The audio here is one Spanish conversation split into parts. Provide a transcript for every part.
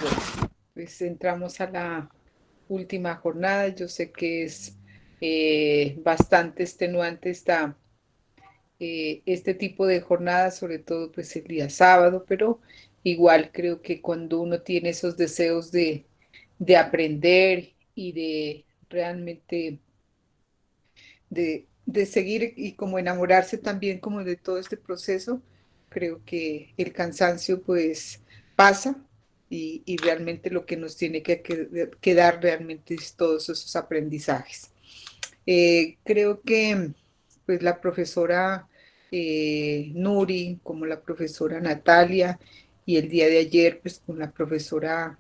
Bueno, pues entramos a la última jornada. Yo sé que es bastante extenuante este tipo de jornadas, sobre todo pues el día sábado, pero igual creo que cuando uno tiene esos deseos de aprender y de realmente de seguir y como enamorarse también como de todo este proceso, creo que el cansancio pues pasa y realmente lo que nos tiene que dar realmente es todos esos aprendizajes. Creo que pues la profesora Nuri, como la profesora Natalia, y el día de ayer pues con la profesora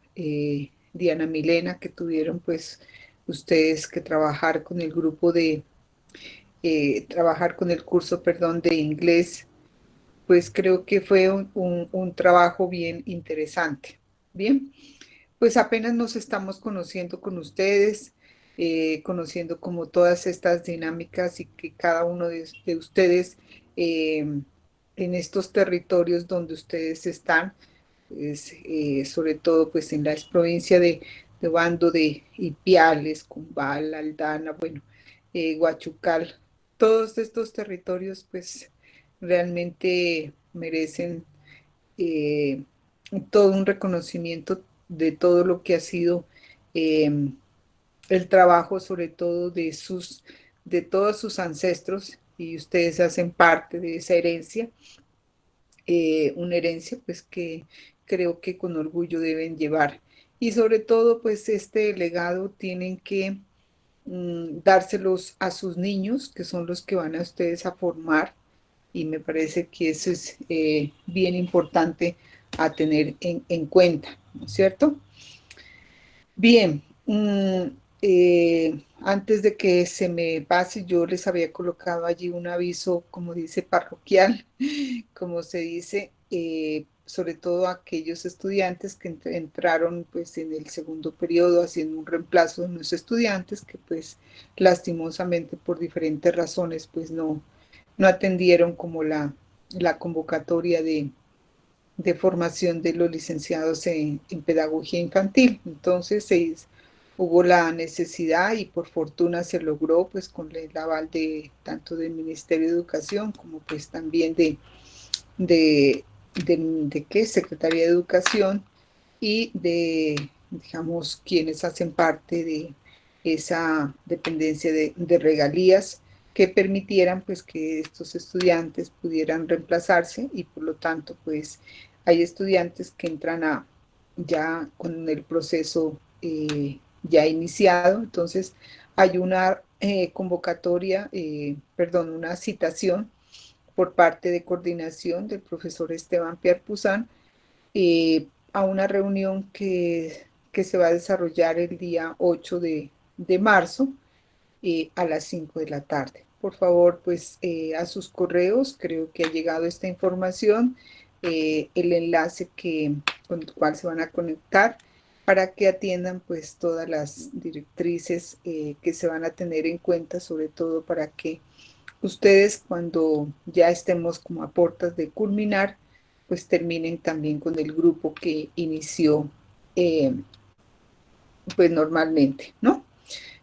Diana Milena, que tuvieron pues ustedes que trabajar con el grupo trabajar con el curso, perdón, de inglés, pues creo que fue un trabajo bien interesante. Bien, pues apenas nos estamos conociendo con ustedes, conociendo como todas estas dinámicas y que cada uno de ustedes en estos territorios donde ustedes están, pues, sobre todo pues en la provincia de Bando de Ipiales, Cumbal, Aldana, bueno, Huachucal, todos estos territorios pues realmente merecen eh, todo un reconocimiento de todo lo que ha sido eh, el trabajo, sobre todo de todos sus ancestros, y ustedes hacen parte de esa herencia, una herencia pues que creo que con orgullo deben llevar. Y sobre todo pues este legado tienen que dárselos a sus niños, que son los que van a ustedes a formar, y me parece que eso es bien importante a tener en cuenta, ¿no es cierto? Bien, antes de que se me pase, yo les había colocado allí un aviso, como dice, parroquial, como se dice, sobre todo a aquellos estudiantes que entraron pues en el segundo periodo haciendo un reemplazo de los estudiantes que pues lastimosamente por diferentes razones pues no atendieron como la convocatoria de formación de los licenciados en pedagogía infantil. Entonces hubo la necesidad y por fortuna se logró pues con el aval de tanto del Ministerio de Educación como pues también de, de ¿qué? Secretaría de Educación y de, digamos, quienes hacen parte de esa dependencia de regalías que permitieran pues que estos estudiantes pudieran reemplazarse y por lo tanto pues hay estudiantes que entran ya con el proceso ya iniciado, entonces hay una convocatoria, perdón, una citación por parte de coordinación del profesor Esteban Pierpuzán a una reunión que se va a desarrollar el día 8 de marzo a las 5 de la tarde. Por favor, pues a sus correos, creo que ha llegado esta información, el enlace con el cual se van a conectar para que atiendan pues todas las directrices que se van a tener en cuenta, sobre todo para que ustedes cuando ya estemos como a puertas de culminar, pues terminen también con el grupo que inició eh, pues normalmente, ¿no?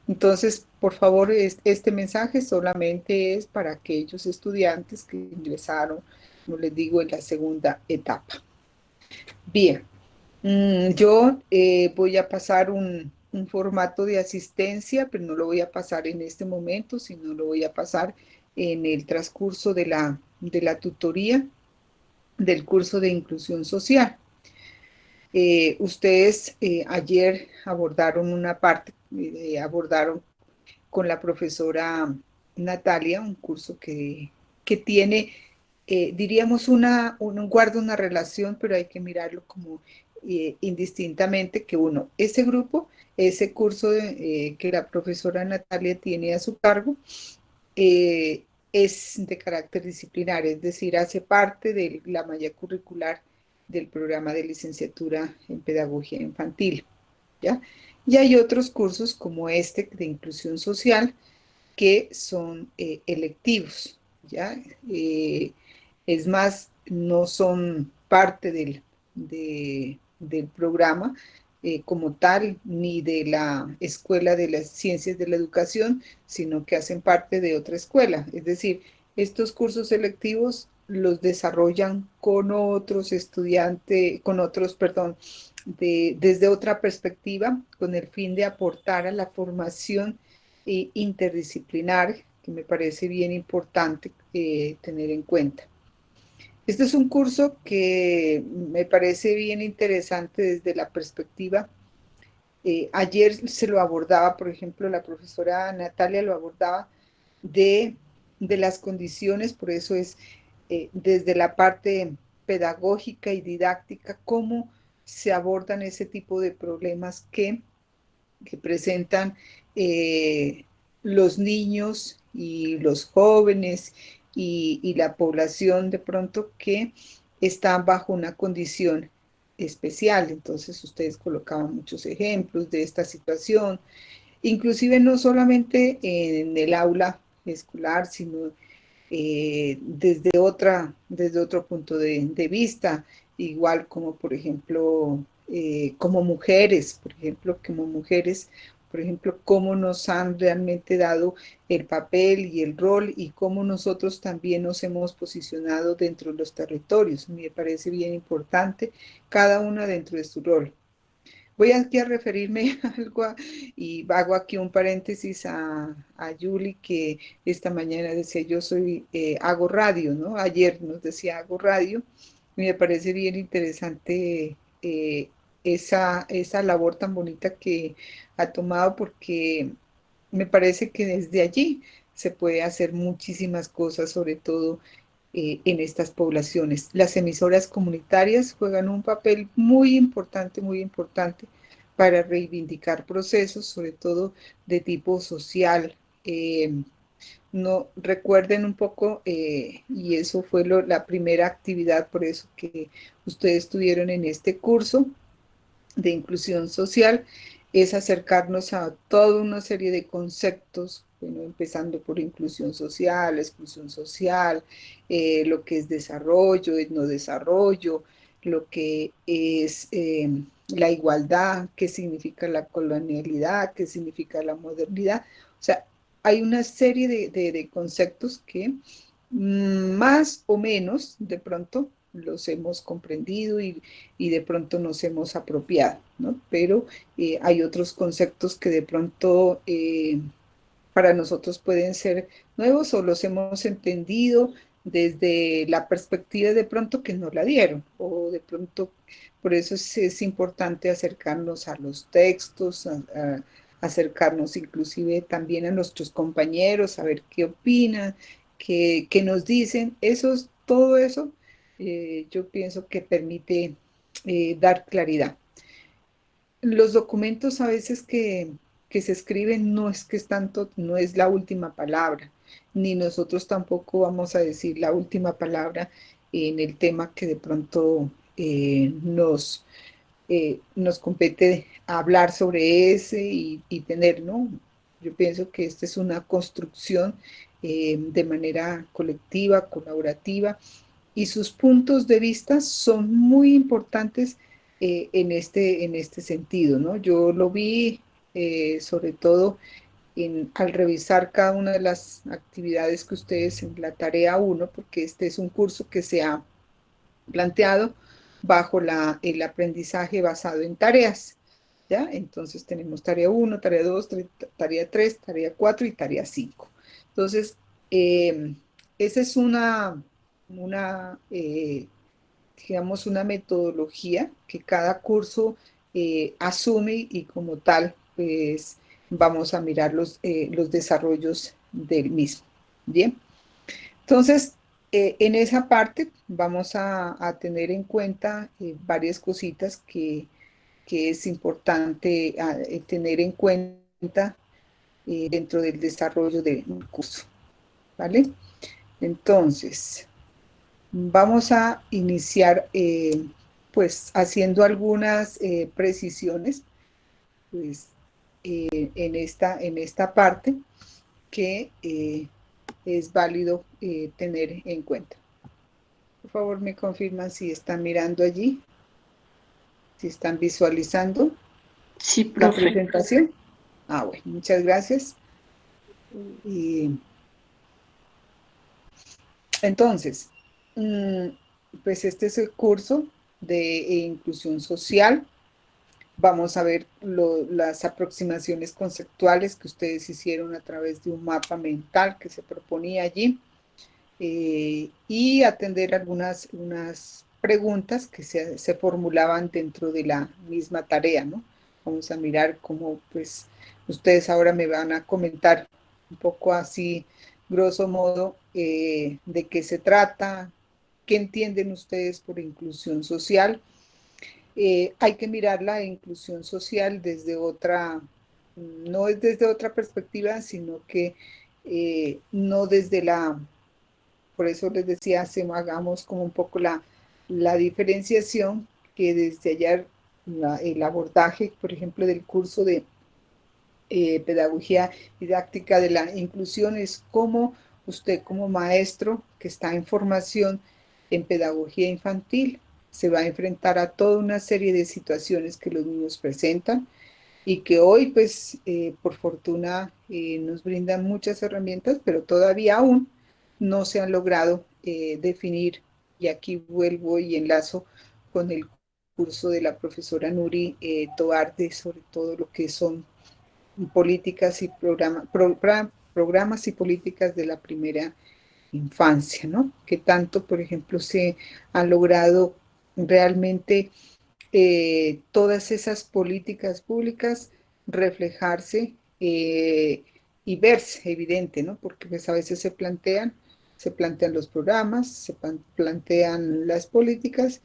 Entonces, por favor, este mensaje solamente es para aquellos estudiantes que ingresaron, como les digo, en la segunda etapa. Bien, yo voy a pasar un formato de asistencia, pero no lo voy a pasar en este momento, sino lo voy a pasar en el transcurso de la tutoría del curso de inclusión social. Ustedes ayer abordaron una parte, abordaron con la profesora Natalia un curso que tiene, diríamos, guarda una relación, pero hay que mirarlo como indistintamente que uno, ese grupo, ese curso que la profesora Natalia tiene a su cargo, es de carácter disciplinar, es decir, hace parte de la malla curricular del programa de licenciatura en pedagogía infantil, ¿ya? Y hay otros cursos como este de inclusión social que son electivos, ¿ya? Es más, no son parte de del programa como tal, ni de la Escuela de las Ciencias de la Educación, sino que hacen parte de otra escuela. Es decir, estos cursos selectivos los desarrollan con otros estudiantes, con otros, perdón, desde otra perspectiva, con el fin de aportar a la formación interdisciplinar, que me parece bien importante tener en cuenta. Este es un curso que me parece bien interesante desde la perspectiva. Ayer se lo abordaba, por ejemplo, la profesora Natalia lo abordaba de, de las condiciones, por eso es desde la parte pedagógica y didáctica, cómo se abordan ese tipo de problemas que presentan eh, los niños y los jóvenes y la población de pronto que están bajo una condición especial. Entonces ustedes colocaban muchos ejemplos de esta situación, inclusive no solamente en el aula escolar, sino desde otro punto de vista, igual como por ejemplo, como mujeres, por ejemplo, cómo nos han realmente dado el papel y el rol y cómo nosotros también nos hemos posicionado dentro de los territorios. Me parece bien importante cada una dentro de su rol. Voy aquí a referirme a algo y hago aquí un paréntesis a Julie que esta mañana decía yo hago radio, ¿no? Ayer nos decía hago radio y me parece bien interesante esa labor tan bonita que ha tomado porque me parece que desde allí se puede hacer muchísimas cosas, sobre todo en estas poblaciones. Las emisoras comunitarias juegan un papel muy importante para reivindicar procesos, sobre todo de tipo social. No recuerden un poco, y eso fue la primera actividad, por eso que ustedes tuvieron en este curso de inclusión social, es acercarnos a toda una serie de conceptos, bueno, empezando por exclusión social, lo que es desarrollo, etnodesarrollo, lo que es la igualdad, qué significa la colonialidad, qué significa la modernidad. O sea, hay una serie de conceptos que más o menos de pronto los hemos comprendido y de pronto nos hemos apropiado, ¿no? Pero hay otros conceptos que de pronto para nosotros pueden ser nuevos o los hemos entendido desde la perspectiva de pronto que nos la dieron o de pronto por eso es importante acercarnos a los textos, acercarnos inclusive también a nuestros compañeros, a ver qué opinan, qué nos dicen. Todo eso yo pienso que permite dar claridad. Los documentos a veces que se escriben no es que es tanto, no es la última palabra, ni nosotros tampoco vamos a decir la última palabra en el tema que de pronto nos compete hablar sobre ese y tener, ¿no? Yo pienso que esta es una construcción de manera colectiva, colaborativa, y sus puntos de vista son muy importantes en este sentido, ¿no? Yo lo vi sobre todo al revisar cada una de las actividades que ustedes en la tarea uno, porque este es un curso que se ha planteado bajo el aprendizaje basado en tareas, ¿ya? Entonces tenemos tarea uno, tarea 2, tarea 3, tarea 4 y tarea 5. Entonces, esa es una digamos, una metodología que cada curso asume y como tal, pues vamos a mirar los desarrollos del mismo. Bien, entonces, en esa parte vamos a tener en cuenta varias cositas que es importante tener en cuenta dentro del desarrollo del curso, ¿vale? Entonces, vamos a iniciar pues haciendo algunas precisiones pues, en esta parte que es válido tener en cuenta. Por favor, me confirman si están mirando allí. Si están visualizando Sí, la profe. presentación. Ah, bueno, muchas gracias. Y entonces, mm, pues este es el curso de inclusión social. Vamos a ver las aproximaciones conceptuales que ustedes hicieron a través de un mapa mental que se proponía allí, y atender algunas unas preguntas que se formulaban dentro de la misma tarea, ¿no? Vamos a mirar cómo, pues, ustedes ahora me van a comentar un poco así, grosso modo, de qué se trata, qué entienden ustedes por inclusión social. Hay que mirar la inclusión social desde otra, no es desde otra perspectiva, sino que no desde la, por eso les decía, hagamos como un poco la diferenciación, que desde allá el abordaje, por ejemplo, del curso de pedagogía didáctica de la inclusión es cómo usted como maestro que está en formación en pedagogía infantil se va a enfrentar a toda una serie de situaciones que los niños presentan y que hoy, pues, por fortuna, nos brindan muchas herramientas, pero todavía aún no se han logrado definir, y aquí vuelvo y enlazo con el curso de la profesora Nuri Toarde sobre todo lo que son políticas y programas y políticas de la primera infancia, ¿no? Que tanto, por ejemplo, se han logrado realmente todas esas políticas públicas reflejarse y verse evidente, ¿no? Porque pues a veces se plantean los programas, plantean las políticas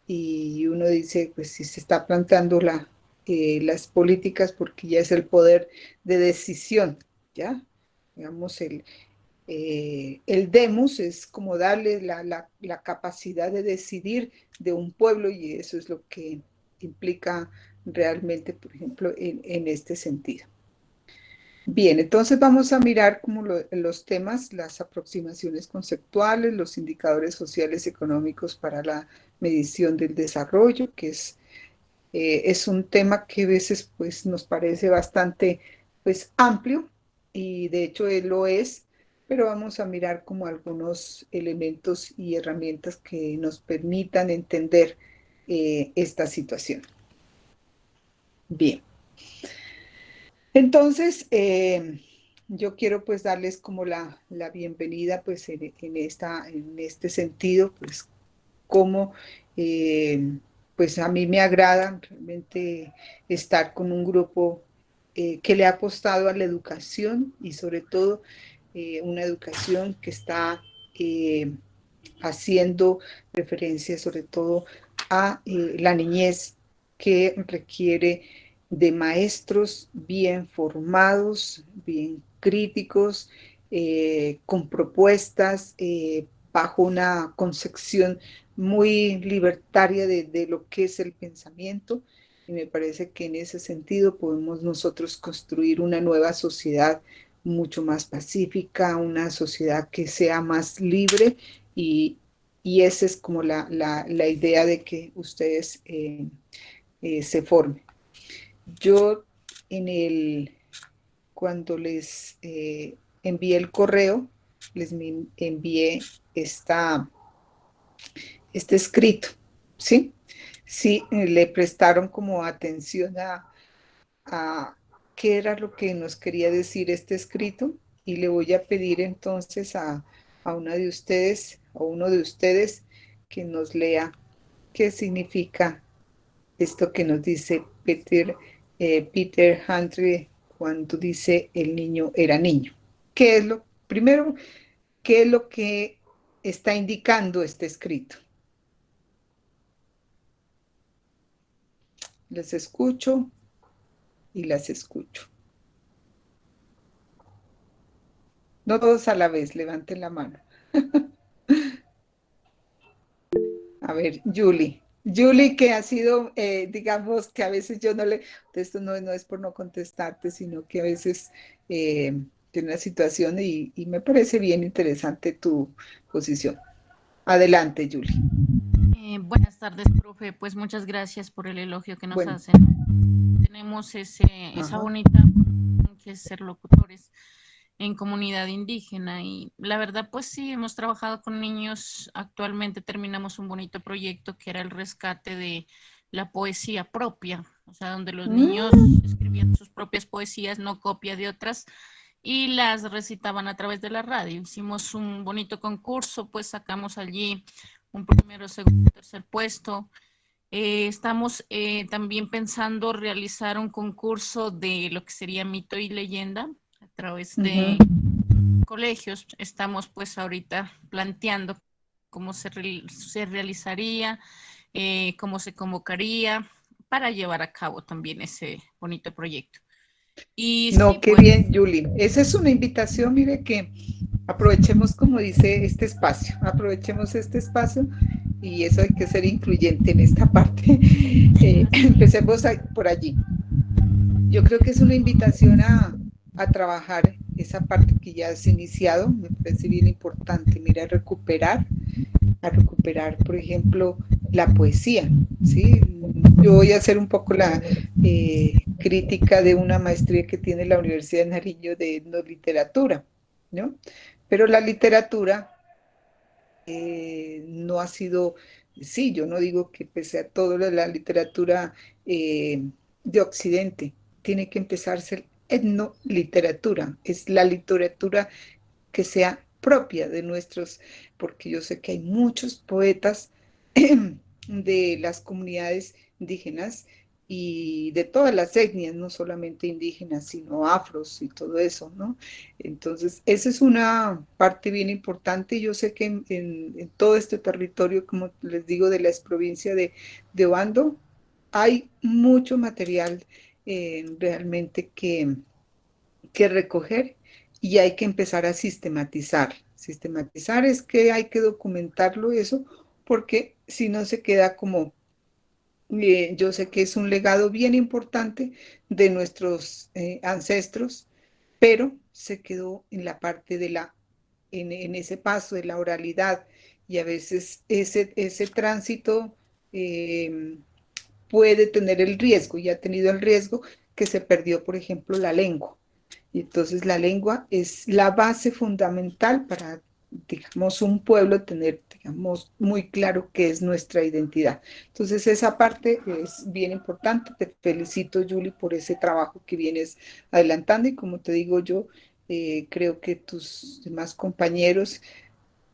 y uno dice, pues si se está planteando las políticas porque ya es el poder de decisión, ¿ya? Digamos, el demos es como darle la capacidad de decidir de un pueblo y eso es lo que implica realmente, por ejemplo, en este sentido. Bien, entonces vamos a mirar como los temas, las aproximaciones conceptuales, los indicadores sociales económicos para la medición del desarrollo, que es un tema que a veces pues, nos parece bastante pues, amplio y de hecho él lo es, pero vamos a mirar como algunos elementos y herramientas que nos permitan entender esta situación. Bien, entonces yo quiero pues darles como la bienvenida pues en este sentido, pues cómo pues a mí me agrada realmente estar con un grupo que le ha apostado a la educación y sobre todo una educación que está haciendo referencia sobre todo a la niñez que requiere de maestros bien formados, bien críticos, con propuestas bajo una concepción muy libertaria de lo que es el pensamiento. Y me parece que en ese sentido podemos nosotros construir una nueva sociedad mucho más pacífica, una sociedad que sea más libre y, y esa es como la idea de que ustedes se formen. Yo en el, cuando les envié el correo, les envié esta, este escrito, ¿sí? Sí, le prestaron como atención a qué era lo que nos quería decir este escrito y le voy a pedir entonces a una de ustedes, a uno de ustedes que nos lea qué significa esto que nos dice Peter Handry cuando dice el niño era niño. ¿Qué es lo, primero, qué es lo que está indicando este escrito? Les escucho y las escucho. No todos a la vez, levanten la mano. A ver, Julie. Julie, que ha sido, digamos, que a veces yo no le, esto no es por no contestarte, sino que a veces tiene una situación y me parece bien interesante tu posición. Adelante, Julie. Buenas tardes, profe. Pues muchas gracias por el elogio que nos Bueno, hacen. Tenemos esa ajá. bonita que es ser locutores en comunidad indígena y la verdad pues sí, hemos trabajado con niños. Actualmente terminamos un bonito proyecto que era el rescate de la poesía propia, o sea, donde los niños Mm, escribían sus propias poesías, no copia de otras, y las recitaban a través de la radio. Hicimos un bonito concurso, pues sacamos allí un primero, segundo, tercer puesto. Estamos también pensando realizar un concurso de lo que sería mito y leyenda a través de ujú. colegios. Estamos pues ahorita planteando cómo se realizaría, cómo se convocaría para llevar a cabo también ese bonito proyecto. Y No, sí, qué pues bien, Julie. Esa es una invitación, mire que aprovechemos, como dice, este espacio, aprovechemos este espacio y eso hay que ser incluyente en esta parte. Empecemos por allí. Yo creo que es una invitación a trabajar esa parte que ya has iniciado, me parece bien importante, mira, a recuperar, por ejemplo, la poesía, ¿sí? Yo voy a hacer un poco la crítica de una maestría que tiene la Universidad de Nariño de no literatura, ¿no? Pero la literatura no ha sido, sí, yo no digo que pese a todo la literatura de Occidente, tiene que empezarse etnoliteratura, es la literatura que sea propia de nuestros, porque yo sé que hay muchos poetas de las comunidades indígenas y de todas las etnias, no solamente indígenas, sino afros y todo eso, ¿no? Entonces, esa es una parte bien importante. Yo sé que en todo este territorio, como les digo, de la provincia de Obando, hay mucho material realmente que recoger y hay que empezar a sistematizar. Sistematizar es que hay que documentarlo eso, porque si no se queda como, yo sé que es un legado bien importante de nuestros ancestros, pero se quedó en la parte de en ese paso de la oralidad y a veces ese tránsito eh, puede tener el riesgo y ha tenido el riesgo que se perdió, por ejemplo, la lengua. Y entonces la lengua es la base fundamental para, digamos, un pueblo tener, digamos, muy claro qué es nuestra identidad. Entonces esa parte es bien importante. Te felicito, Julie, por ese trabajo que vienes adelantando y como te digo yo, creo que tus demás compañeros,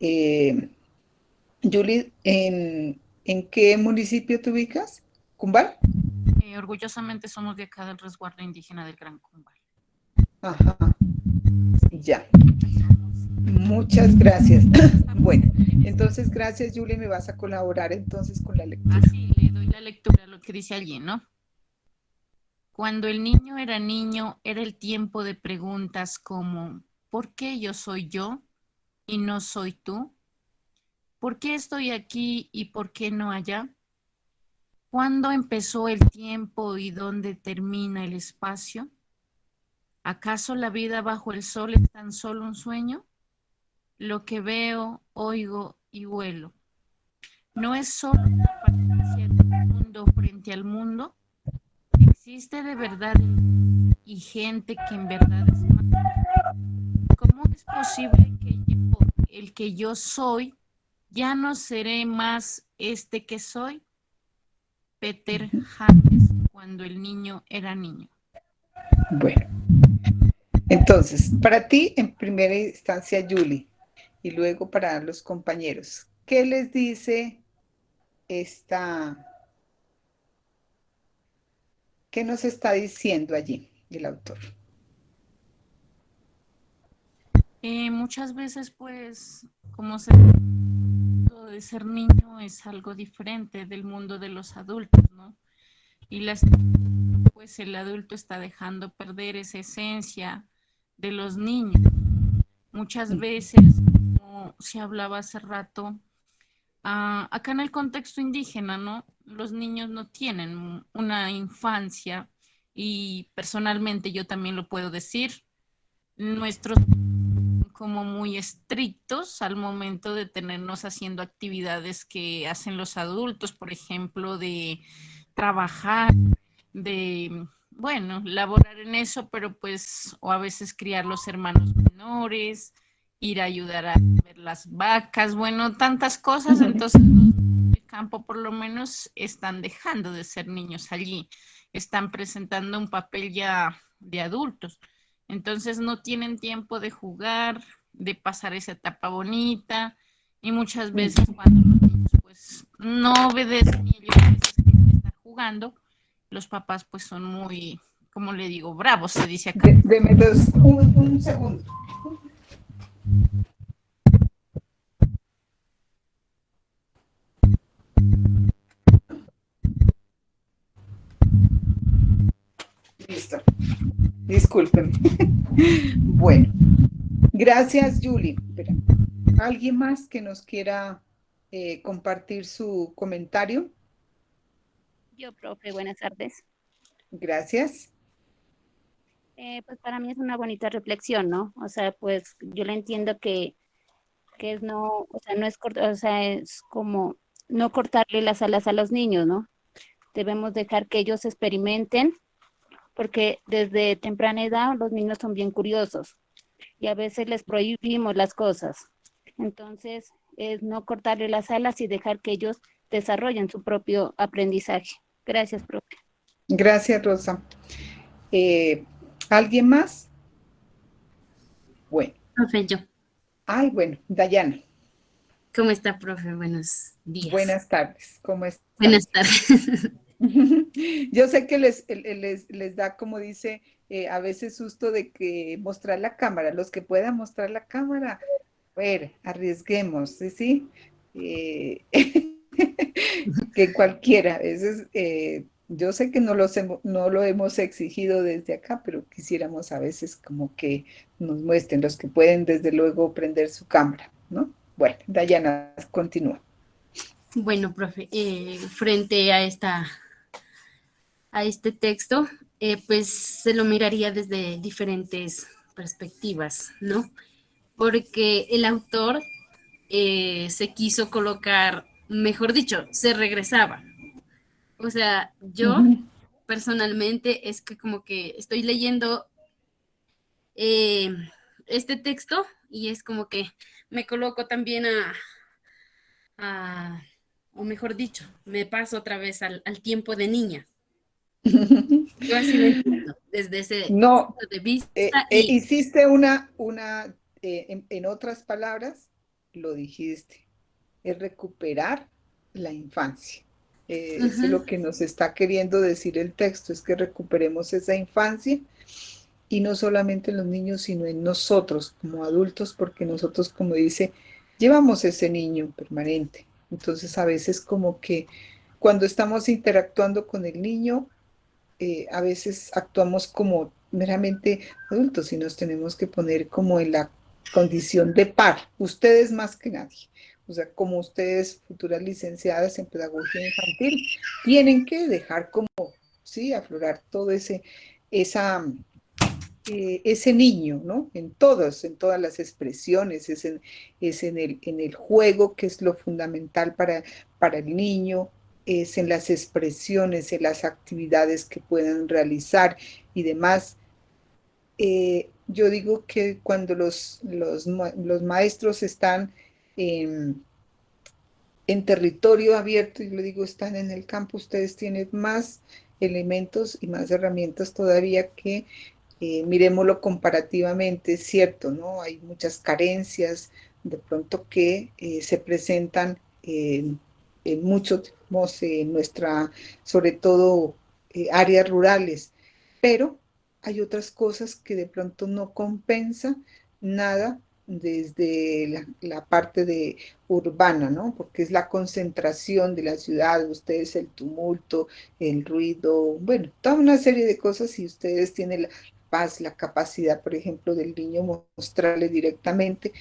eh, Julie, ¿en qué municipio te ubicas? ¿Cumbal? orgullosamente somos de acá del resguardo indígena del Gran Cumbal. Ajá, Sí, ya. ahí somos. Muchas gracias. Estamos Bueno, en ese. entonces gracias, Julie. Me vas a colaborar entonces con la lectura. Así le doy la lectura a lo que dice allí, ¿no? Cuando el niño, era el tiempo de preguntas como ¿por qué yo soy yo y no soy tú? ¿Por qué estoy aquí y por qué no allá? ¿Cuándo empezó el tiempo y dónde termina el espacio? ¿Acaso la vida bajo el sol es tan solo un sueño? Lo que veo, oigo y huelo, ¿no es solo una apariencia del mundo frente al mundo? ¿Existe de verdad y gente que en verdad es más? ¿Cómo es posible que yo, el que yo soy, ya no seré más este que soy? Peter Hannes, cuando el niño era niño. Bueno, entonces, para ti en primera instancia, Julie, y luego para los compañeros, ¿qué les dice esta, qué nos está diciendo allí el autor? Muchas veces, pues, como se de ser niño es algo diferente del mundo de los adultos, ¿no? Y las, pues el adulto está dejando perder esa esencia de los niños. Muchas veces, como se hablaba hace rato, acá en el contexto indígena, ¿no? Los niños no tienen una infancia y personalmente yo también lo puedo decir. Nuestros como muy estrictos al momento de tenernos haciendo actividades que hacen los adultos, por ejemplo, de trabajar, de, bueno, laborar en eso, pero pues, o a veces criar los hermanos menores, ir a ayudar a ver las vacas, bueno, tantas cosas. Entonces el campo por lo menos están dejando de ser niños allí, están presentando un papel ya de adultos. Entonces no tienen tiempo de jugar, de pasar esa etapa bonita, y muchas veces cuando los niños pues no obedecen y ellos a veces quieren estar jugando, los papás pues son muy, como le digo, bravos, se dice acá. Deme un segundo. Listo. Disculpen. Bueno, gracias, Julie. Espera. ¿Alguien más que nos quiera compartir su comentario? Yo, profe, buenas tardes. Gracias. Pues para mí es una bonita reflexión, ¿no? O sea, pues yo le entiendo que es no, o sea, no es o sea, es como no cortarle las alas a los niños, ¿no? Debemos dejar que ellos experimenten, porque desde temprana edad los niños son bien curiosos y a veces les prohibimos las cosas. Entonces, es no cortarle las alas y dejar que ellos desarrollen su propio aprendizaje. Gracias, profe. Gracias, Rosa. ¿Alguien más? Bueno. Profe, yo. Ay, bueno, Dayana. ¿Cómo está, profe? Buenos días. Buenas tardes. ¿Cómo está? Buenas tardes. Yo sé que les da, como dice, a veces susto de que mostrar la cámara. Los que puedan mostrar la cámara, a ver, arriesguemos, ¿sí? ¿Sí? Que cualquiera, a veces, yo sé que no lo hemos exigido desde acá, pero quisiéramos a veces como que nos muestren los que pueden, desde luego, prender su cámara, ¿no? Bueno, Dayana, continúa. Bueno, profe, frente a este texto, pues se lo miraría desde diferentes perspectivas, ¿no? Porque el autor se quiso colocar, mejor dicho, se regresaba. O sea, yo personalmente es que como que estoy leyendo este texto y es como que me coloco también o mejor dicho, me paso otra vez al tiempo de niña. Yo así lo entiendo, desde ese No, punto de vista. Y hiciste en otras palabras, lo dijiste, es recuperar la infancia. Eso es lo que nos está queriendo decir el texto, es que recuperemos esa infancia, y no solamente en los niños, sino en nosotros como adultos, porque nosotros, como dice, llevamos ese niño permanente. Entonces, a veces como que cuando estamos interactuando con el niño, a veces actuamos como meramente adultos y nos tenemos que poner como en la condición de par, ustedes más que nadie. O sea, como ustedes, futuras licenciadas en pedagogía infantil, tienen que dejar como, sí, aflorar todo ese niño, ¿no? En todas las expresiones, es en el juego, que es lo fundamental para el niño, es en las expresiones, en las actividades que puedan realizar y demás. Yo digo que cuando los maestros están en territorio abierto, y le digo, están en el campo, ustedes tienen más elementos y más herramientas todavía que miremoslo comparativamente, es cierto, ¿no? Hay muchas carencias de pronto que se presentan en muchos, en nuestra, sobre todo, áreas rurales, pero hay otras cosas que de pronto no compensa nada desde la parte de urbana, ¿no? Porque es la concentración de la ciudad, ustedes el tumulto, el ruido, bueno, toda una serie de cosas, y ustedes tienen la paz, la capacidad, por ejemplo, del niño mostrarle directamente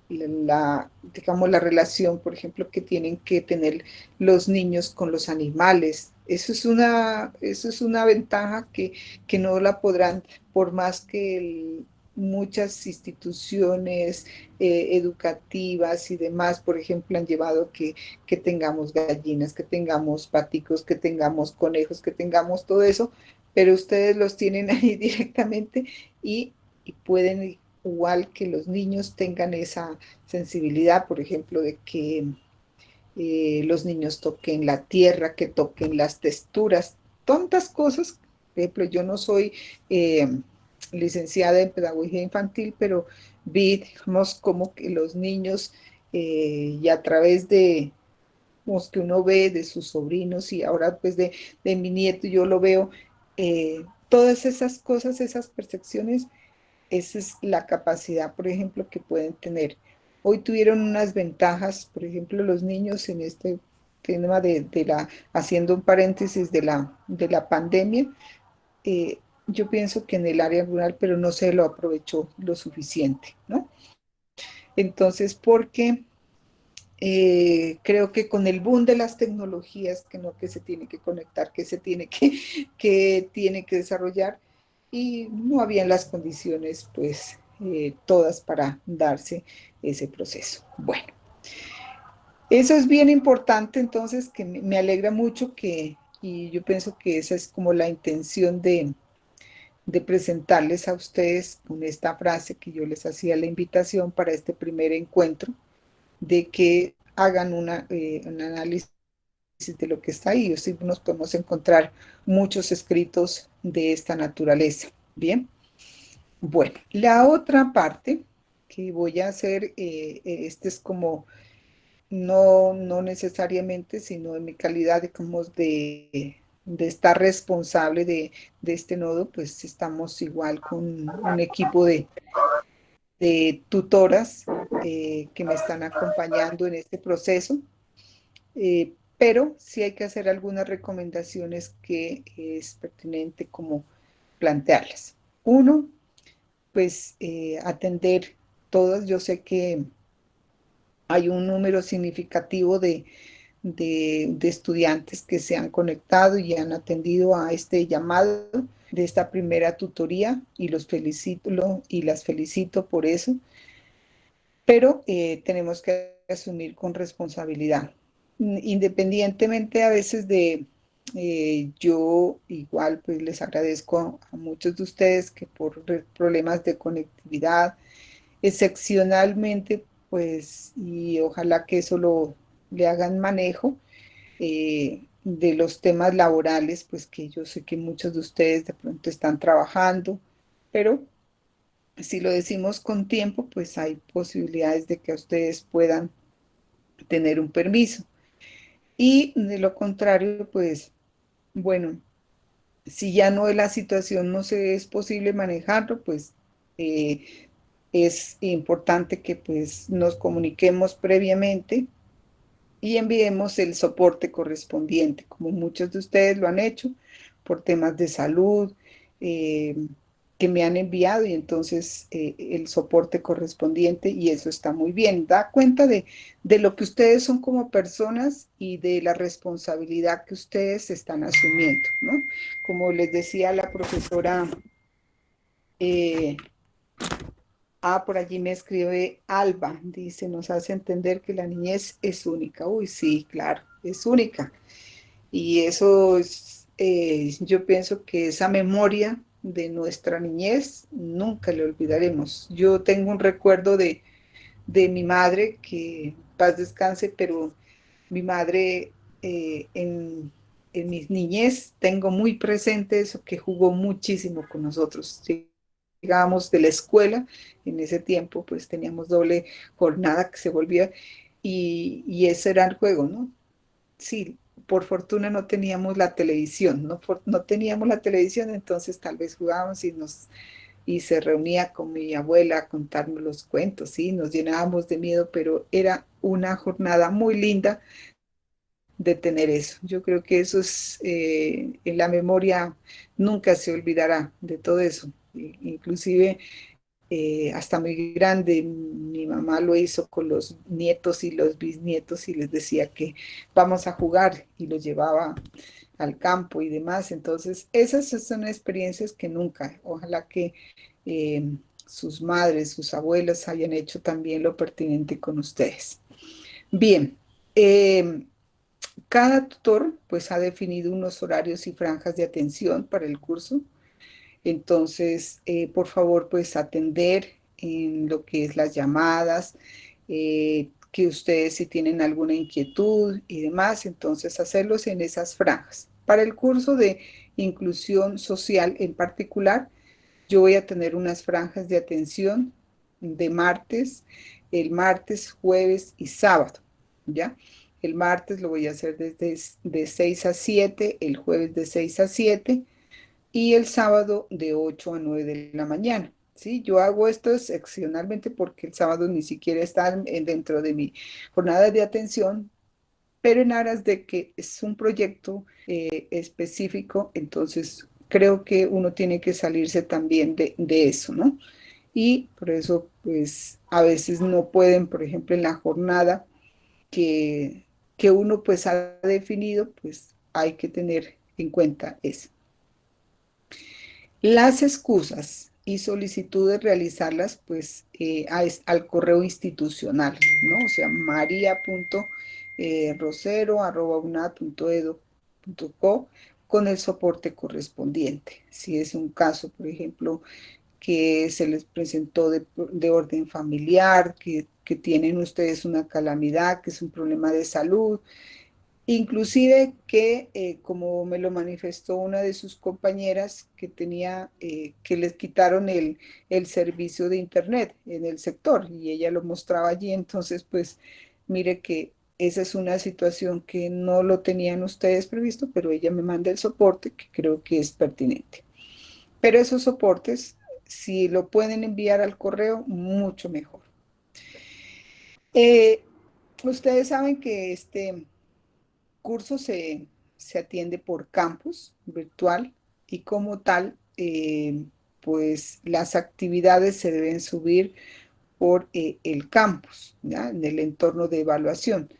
digamos, la relación, por ejemplo, que tienen que tener los niños con los animales. Eso es una ventaja que no la podrán, por más que muchas instituciones educativas y demás, por ejemplo, han llevado que tengamos gallinas, que tengamos paticos, que tengamos conejos, que tengamos todo eso, pero ustedes los tienen ahí directamente y pueden, igual que los niños, tengan esa sensibilidad, por ejemplo, de que los niños toquen la tierra, que toquen las texturas, tantas cosas. Por ejemplo, yo no soy licenciada en pedagogía infantil, pero vi, digamos, como que los niños y a través de los que uno ve de sus sobrinos y ahora pues de mi nieto yo lo veo, todas esas cosas, esas percepciones, esa es la capacidad, por ejemplo, que pueden tener. Hoy tuvieron unas ventajas, por ejemplo, los niños en este tema haciendo un paréntesis de la pandemia, yo pienso que en el área rural, pero no se lo aprovechó lo suficiente, ¿no? Entonces, porque creo que con el boom de las tecnologías, que no que se tiene que conectar, que se tiene que tiene que desarrollar, y no habían las condiciones, pues, todas para darse ese proceso. Bueno, eso es bien importante, entonces, que me alegra mucho y yo pienso que esa es como la intención de presentarles a ustedes con esta frase que yo les hacía la invitación para este primer encuentro, de que hagan un análisis de lo que está ahí. Sí, nos podemos encontrar muchos escritos de esta naturaleza. Bien, bueno, la otra parte que voy a hacer, este es como, no necesariamente, sino en mi calidad de estar responsable de este nodo, pues estamos igual con un equipo de tutoras que me están acompañando en este proceso, pero sí hay que hacer algunas recomendaciones que es pertinente como plantearlas. Uno, pues atender todas. Yo sé que hay un número significativo de estudiantes que se han conectado y han atendido a este llamado de esta primera tutoría y los felicito y las felicito por eso, pero tenemos que asumir con responsabilidad. Independientemente a veces yo igual pues les agradezco a muchos de ustedes que por problemas de conectividad, excepcionalmente, pues, y ojalá que eso le hagan manejo de los temas laborales, pues que yo sé que muchos de ustedes de pronto están trabajando, pero si lo decimos con tiempo, pues hay posibilidades de que ustedes puedan tener un permiso. Y de lo contrario, pues, bueno, si ya no es la situación, no se es posible manejarlo, pues es importante que pues nos comuniquemos previamente y enviemos el soporte correspondiente, como muchos de ustedes lo han hecho por temas de salud, eh, que me han enviado y entonces el soporte correspondiente y eso está muy bien. Da cuenta de lo que ustedes son como personas y de la responsabilidad que ustedes están asumiendo, ¿no? Como les decía la profesora, eh, por allí me escribe Alba, dice, nos hace entender que la niñez es única. Uy, sí, claro, es única. Y eso es, yo pienso que esa memoria de nuestra niñez nunca le olvidaremos. Yo tengo un recuerdo de mi madre, que paz descanse, pero mi madre en mi niñez tengo muy presente eso, que jugó muchísimo con nosotros. Llegábamos de la escuela, en ese tiempo pues teníamos doble jornada que se volvía y ese era el juego, ¿no? Sí, por fortuna no teníamos la televisión, no teníamos la televisión, entonces tal vez jugábamos y se reunía con mi abuela a contarnos los cuentos, sí, nos llenábamos de miedo, pero era una jornada muy linda de tener eso. Yo creo que eso es, en la memoria nunca se olvidará de todo eso. Inclusive hasta muy grande, mi mamá lo hizo con los nietos y los bisnietos y les decía que vamos a jugar y los llevaba al campo y demás. Entonces, esas son experiencias que nunca, ojalá que eh, sus madres, sus abuelas hayan hecho también lo pertinente con ustedes. Bien, cada tutor pues ha definido unos horarios y franjas de atención para el curso. Entonces, por favor, pues atender en lo que es las llamadas, que ustedes si tienen alguna inquietud y demás, entonces hacerlos en esas franjas. Para el curso de inclusión social en particular, yo voy a tener unas franjas de atención de martes, el martes, jueves y sábado, ¿ya? El martes lo voy a hacer desde de 6 a 7, el jueves de 6 a 7 y el sábado de 8 a 9 de la mañana. ¿Sí? Yo hago esto excepcionalmente porque el sábado ni siquiera está dentro de mi jornada de atención, pero en aras de que es un proyecto específico, entonces creo que uno tiene que salirse también de eso, ¿no? Y por eso, pues, a veces no pueden, por ejemplo, en la jornada que uno pues ha definido, pues hay que tener en cuenta eso. Las excusas y solicitudes realizarlas pues al correo institucional, ¿no? O sea, maria.rosero@unad.edu.co con el soporte correspondiente. Si es un caso, por ejemplo, que se les presentó de orden familiar, que tienen ustedes una calamidad, que es un problema de salud, inclusive que, como me lo manifestó una de sus compañeras, que tenía, que les quitaron el servicio de internet en el sector y ella lo mostraba allí, entonces pues mire que esa es una situación que no lo tenían ustedes previsto, pero ella me manda el soporte que creo que es pertinente. Pero esos soportes, si lo pueden enviar al correo, mucho mejor. Ustedes saben que este curso se atiende por campus virtual y como tal, pues las actividades se deben subir por el campus, ¿ya? En el entorno de evaluación.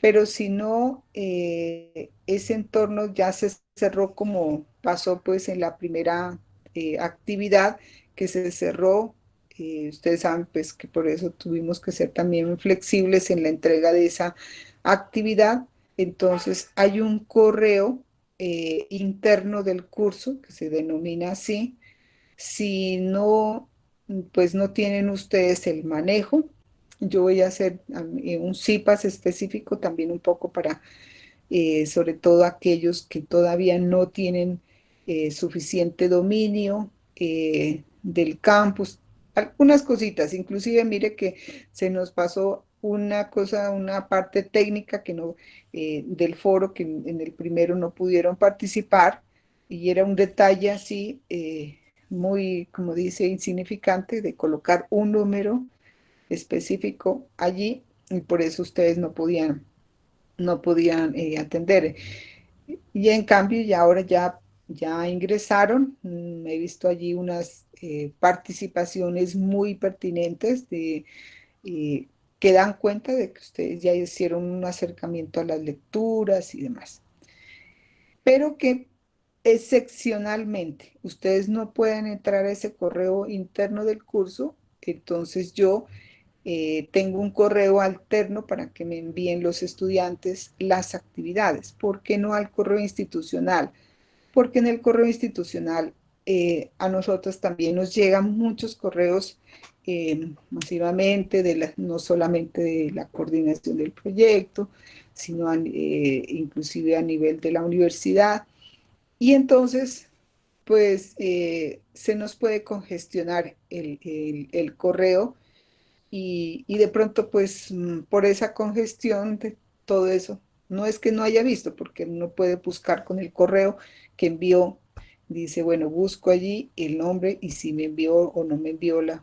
Pero si no, ese entorno ya se cerró como pasó pues en la primera actividad que se cerró. Ustedes saben pues que por eso tuvimos que ser también flexibles en la entrega de esa actividad. Entonces hay un correo interno del curso que se denomina así. Si no, pues no tienen ustedes el manejo, yo voy a hacer un CIPAS específico también un poco para, sobre todo aquellos que todavía no tienen suficiente dominio del campus, algunas cositas, inclusive mire que se nos pasó una cosa, una parte técnica que no, del foro que en el primero no pudieron participar y era un detalle así muy, como dice, insignificante de colocar un número específico allí y por eso ustedes no podían atender. Y en cambio, ya ahora ya ingresaron, he visto allí unas participaciones muy pertinentes eh, que dan cuenta de que ustedes ya hicieron un acercamiento a las lecturas y demás. Pero que excepcionalmente ustedes no pueden entrar a ese correo interno del curso, entonces yo tengo un correo alterno para que me envíen los estudiantes las actividades. ¿Por qué no al correo institucional? Porque en el correo institucional a nosotros también nos llegan muchos correos masivamente, no solamente de la coordinación del proyecto, sino inclusive a nivel de la universidad. Y entonces, pues se nos puede congestionar el correo y de pronto, pues por esa congestión de todo eso, no es que no haya visto, porque uno puede buscar con el correo que envió, dice, bueno, busco allí el nombre y si me envió o no me envió el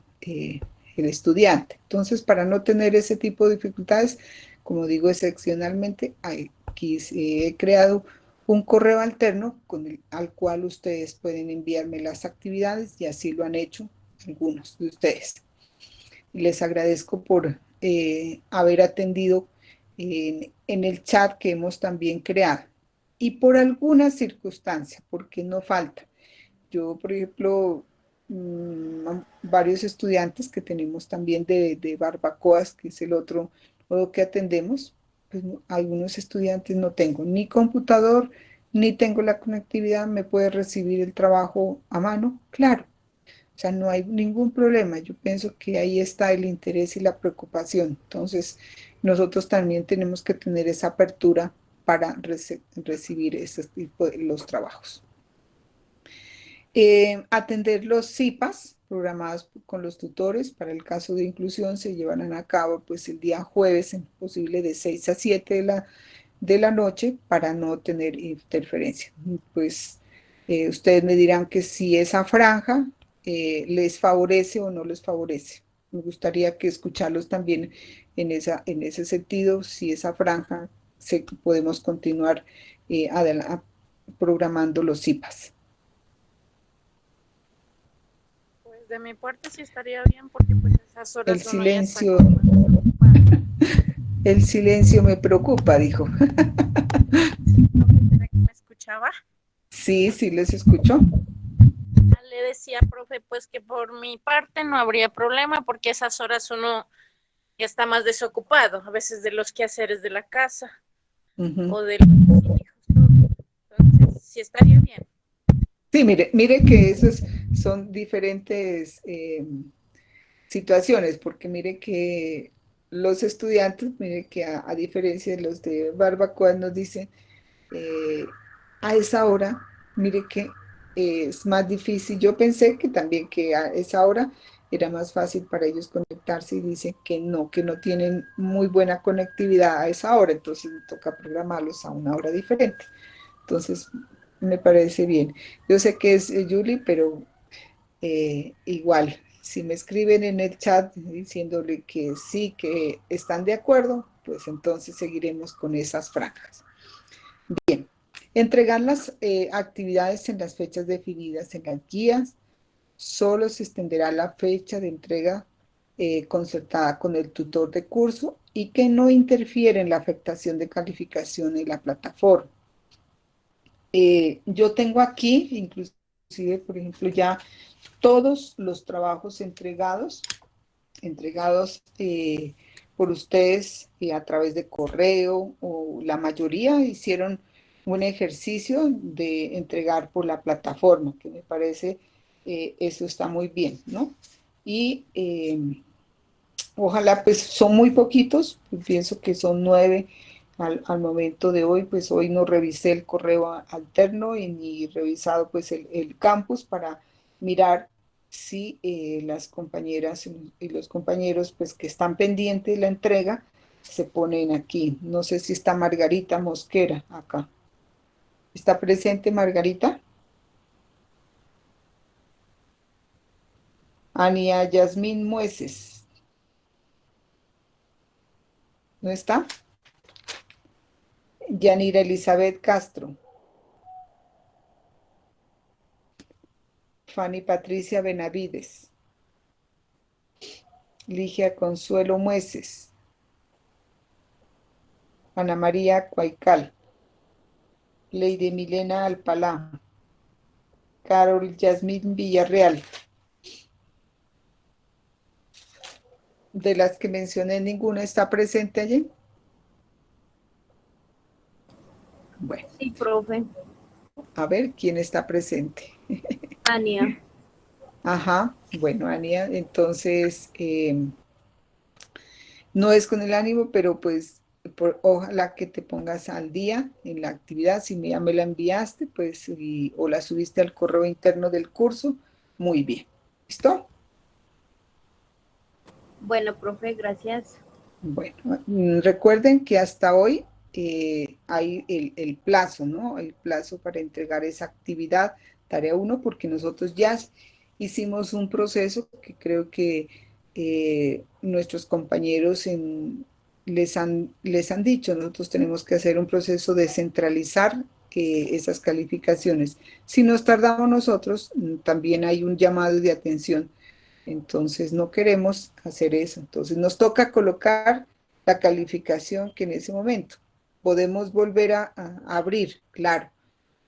estudiante. Entonces, para no tener ese tipo de dificultades, como digo, excepcionalmente, aquí he creado un correo alterno al cual ustedes pueden enviarme las actividades y así lo han hecho algunos de ustedes. Les agradezco por haber atendido en el chat que hemos también creado. Y por alguna circunstancia, porque no falta. Yo, por ejemplo, varios estudiantes que tenemos también de barbacoas, que es el otro modo que atendemos, pues algunos estudiantes no tengo ni computador, ni tengo la conectividad, me puede recibir el trabajo a mano, claro. O sea, no hay ningún problema. Yo pienso que ahí está el interés y la preocupación. Entonces, nosotros también tenemos que tener esa apertura para recibir ese tipo de los trabajos. Atender los CIPAS programados con los tutores para el caso de inclusión se llevarán a cabo pues el día jueves, en posible de 6 a 7 de la noche para no tener interferencia. Pues ustedes me dirán que si esa franja les favorece o no les favorece. Me gustaría que escucharlos también en ese sentido, si esa franja podemos continuar programando los CIPAS. Pues de mi parte sí estaría bien porque pues esas horas El silencio, ya el silencio me preocupa, dijo. ¿será que me escuchaba? Sí, sí les escucho. Le decía, profe, pues que por mi parte no habría problema porque esas horas uno ya está más desocupado, a veces de los quehaceres de la casa o de los hijos. Entonces, sí estaría bien. Sí, mire que son diferentes situaciones, porque mire que los estudiantes, mire que a diferencia de los de Barbacoa nos dicen, a esa hora, mire que es más difícil. Yo pensé que también que a esa hora era más fácil para ellos conectarse y dicen que no tienen muy buena conectividad a esa hora, entonces toca programarlos a una hora diferente. Entonces, me parece bien. Yo sé que es Julie, pero igual, si me escriben en el chat diciéndole que sí, que están de acuerdo, pues entonces seguiremos con esas franjas. Bien, entregar las actividades en las fechas definidas en las guías. Solo se extenderá la fecha de entrega concertada con el tutor de curso y que no interfiere en la afectación de calificación en la plataforma. Yo tengo aquí, inclusive, por ejemplo, ya todos los trabajos entregados por ustedes a través de correo, o la mayoría hicieron un ejercicio de entregar por la plataforma, que me parece eso está muy bien, ¿no? Y ojalá, pues son muy poquitos, pienso que son 9 al momento de hoy, pues hoy no revisé el correo alterno y ni revisado pues el campus para mirar si las compañeras y los compañeros pues que están pendientes de la entrega se ponen aquí. No sé si está Margarita Mosquera acá. ¿Está presente Margarita? Ania Yasmín Mueces. ¿No está? Yanira Elizabeth Castro. Fanny Patricia Benavides. Ligia Consuelo Mueces. Ana María Cuaical. Lady Milena Alpalá. Carol Yasmín Villarreal. De las que mencioné, ninguna está presente allí. Bueno. Sí, profe. A ver, ¿quién está presente? Ania. Ajá, bueno, Ania, entonces no es con el ánimo, pero pues ojalá que te pongas al día en la actividad. Si ya me la enviaste, pues, o la subiste al correo interno del curso, muy bien. ¿Listo? Bueno, profe, gracias. Bueno, recuerden que hasta hoy hay el plazo, ¿no? El plazo para entregar esa actividad, tarea 1, porque nosotros ya hicimos un proceso que creo que nuestros compañeros les han dicho, nosotros tenemos que hacer un proceso de centralizar esas calificaciones. Si nos tardamos nosotros, también hay un llamado de atención. Entonces no queremos hacer eso. Entonces nos toca colocar la calificación que en ese momento podemos volver a abrir, claro,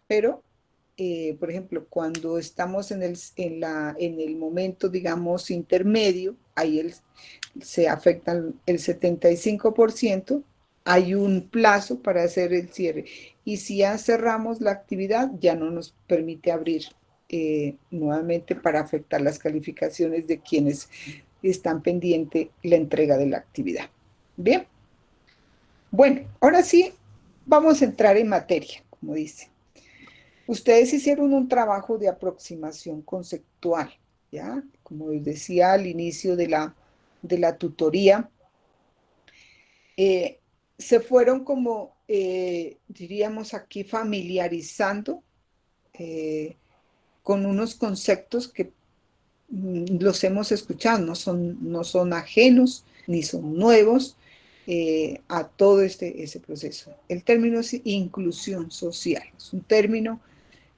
pero por ejemplo, cuando estamos en el momento, digamos, intermedio, ahí se afecta el 75%, hay un plazo para hacer el cierre. Y si ya cerramos la actividad, ya no nos permite abrir nuevamente para afectar las calificaciones de quienes están pendientes la entrega de la actividad. Bien. Bueno, ahora sí, vamos a entrar en materia, como dice. Ustedes hicieron un trabajo de aproximación conceptual, ¿ya? Como les decía al inicio de la tutoría, se fueron como, diríamos aquí, familiarizando con unos conceptos que los hemos escuchado, no son ajenos ni son nuevos a todo ese proceso. El término es inclusión social, es un término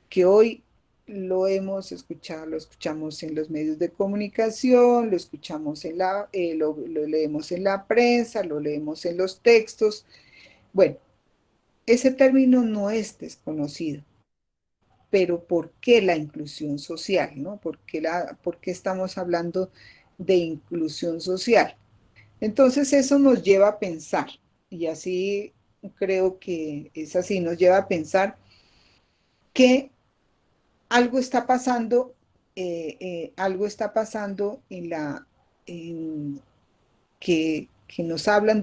que hoy lo hemos escuchado, lo escuchamos en los medios de comunicación, lo escuchamos lo leemos en la prensa, lo leemos en los textos. Bueno, ese término no es desconocido, pero ¿por qué la inclusión social, no? ¿Por qué estamos hablando de inclusión social? Entonces eso nos lleva a pensar, y así creo que es así, nos lleva a pensar que algo está pasando que nos hablan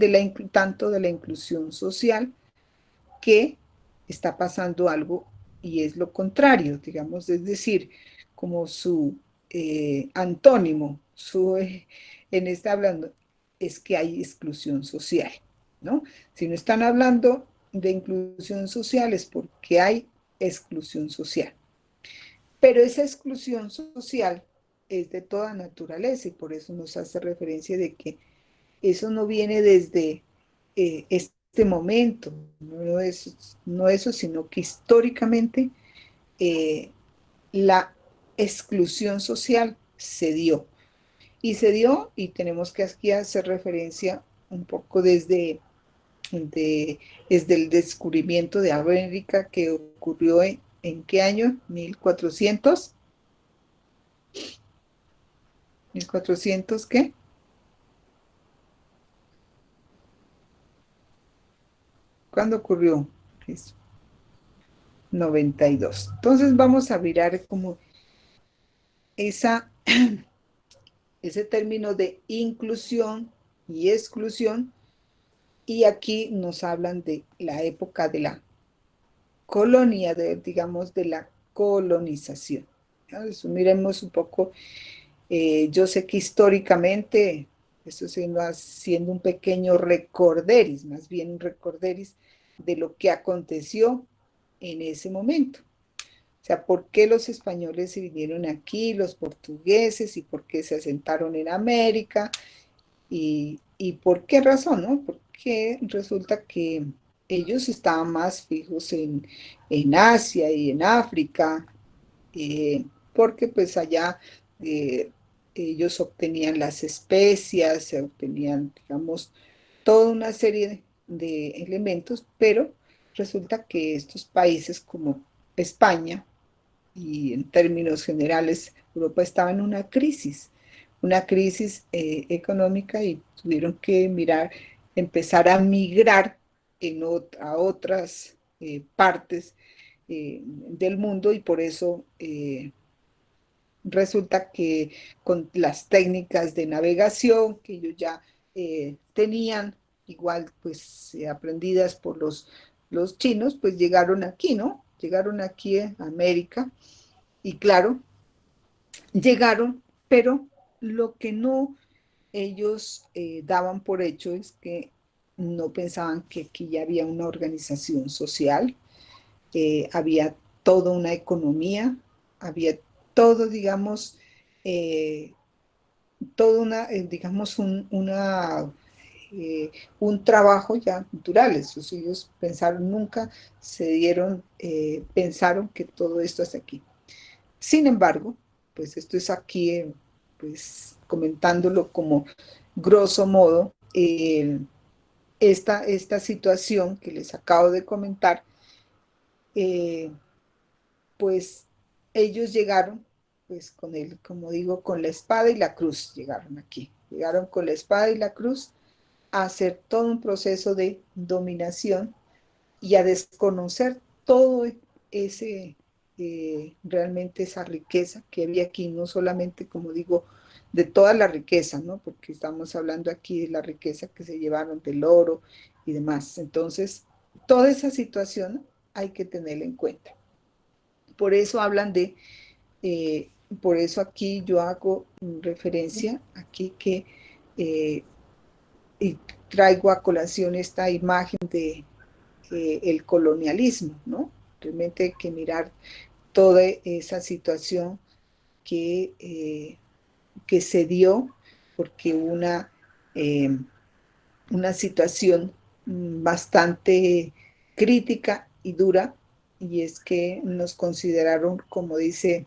tanto de la inclusión social, que está pasando algo y es lo contrario, digamos, es decir, como su antónimo, en este hablando, es que hay exclusión social, ¿no? Si no están hablando de inclusión social es porque hay exclusión social. Pero esa exclusión social es de toda naturaleza y por eso nos hace referencia de que eso no viene desde este momento, no eso, sino que históricamente la exclusión social se dio. Y se dio, y tenemos que aquí hacer referencia un poco desde el descubrimiento de América que ocurrió ¿en qué año? 1400. ¿1400 qué? ¿Cuándo ocurrió eso? 92. Entonces vamos a mirar como ese término de inclusión y exclusión, y aquí nos hablan de la época de la colonia, digamos, de la colonización. Entonces, miremos un poco, yo sé que históricamente, esto haciendo un pequeño recorderis, más bien un recorderis de lo que aconteció en ese momento. O sea, ¿por qué los españoles se vinieron aquí, los portugueses, y por qué se asentaron en América? ¿Y por qué razón, no? Porque resulta que ellos estaban más fijos en Asia y en África, porque pues allá ellos obtenían las especias, se obtenían, digamos, toda una serie de elementos, pero resulta que estos países como España, y en términos generales Europa estaba en una crisis económica, y tuvieron que empezar a migrar a otras partes del mundo, y por eso resulta que con las técnicas de navegación que ellos ya tenían, igual pues aprendidas por los chinos, pues llegaron aquí, ¿no? Llegaron aquí a América, y claro, llegaron, pero lo que no ellos daban por hecho es que no pensaban que aquí ya había una organización social, había toda una economía, había todo, digamos, eh, todo digamos, un trabajo ya cultural. Ellos pensaron, nunca pensaron que todo esto es aquí. Sin embargo, pues esto es aquí, pues comentándolo como grosso modo, esta situación que les acabo de comentar, pues ellos llegaron, pues con el, como digo, con la espada y la cruz, llegaron aquí. Llegaron con la espada y la cruz a hacer todo un proceso de dominación y a desconocer todo ese, realmente esa riqueza que había aquí, no solamente, como digo, de toda la riqueza, ¿no? Porque estamos hablando aquí de la riqueza que se llevaron del oro y demás. Entonces, toda esa situación hay que tenerla en cuenta. Por eso hablan de, por eso aquí yo hago referencia, aquí que y traigo a colación esta imagen de el colonialismo, ¿no? Realmente hay que mirar toda esa situación que se dio porque una situación bastante crítica y dura, y es que nos consideraron, como dice,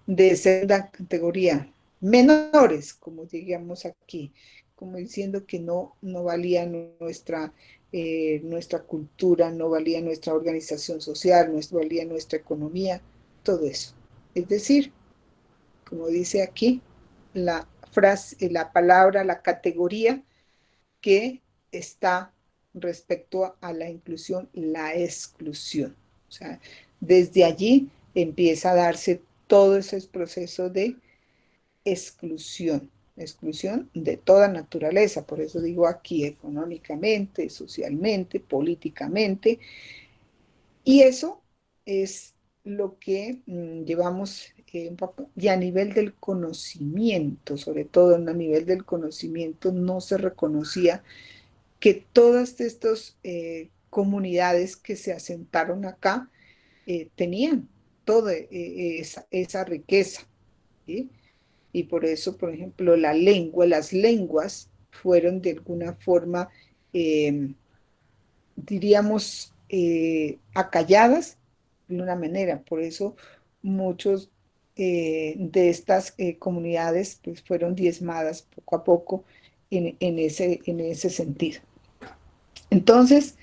de segunda categoría, menores, como digamos aquí, como diciendo que no valía nuestra cultura, no valía nuestra organización social, no valía nuestra economía, todo eso. Es decir, como dice aquí, la frase, la palabra, la categoría que está respecto a la inclusión, la exclusión. O sea, desde allí empieza a darse todo ese proceso de exclusión, exclusión de toda naturaleza, por eso digo aquí económicamente, socialmente, políticamente, y eso es lo que llevamos un poco, y a nivel del conocimiento, sobre todo a nivel del conocimiento, no se reconocía que todas estas comunidades que se asentaron acá tenían toda esa riqueza, ¿sí? Y por eso, por ejemplo, las lenguas fueron de alguna forma, diríamos, acalladas de una manera. Por eso muchos de estas comunidades pues, fueron diezmadas poco a poco en ese sentido. Entonces,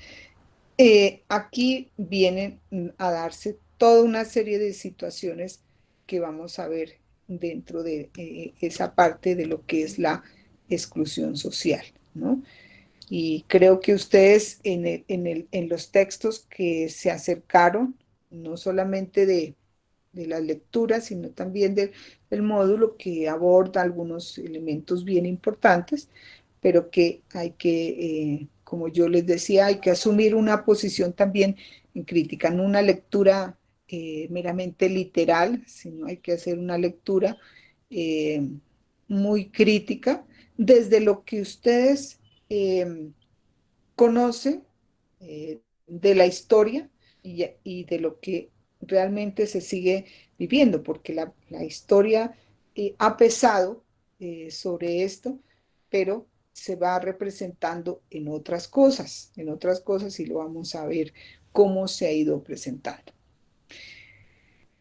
aquí vienen a darse toda una serie de situaciones que vamos a ver dentro de esa parte de lo que es la exclusión social, ¿no? Y creo que ustedes en los textos que se acercaron, no solamente de las lecturas, sino también del módulo que aborda algunos elementos bien importantes, pero que hay que, como yo les decía, hay que asumir una posición también en crítica, no una lectura meramente literal, sino hay que hacer una lectura eh, muy crítica desde lo que ustedes conocen de la historia y de lo que realmente se sigue viviendo, porque la historia ha pesado sobre esto, pero se va representando en otras cosas y lo vamos a ver cómo se ha ido presentando.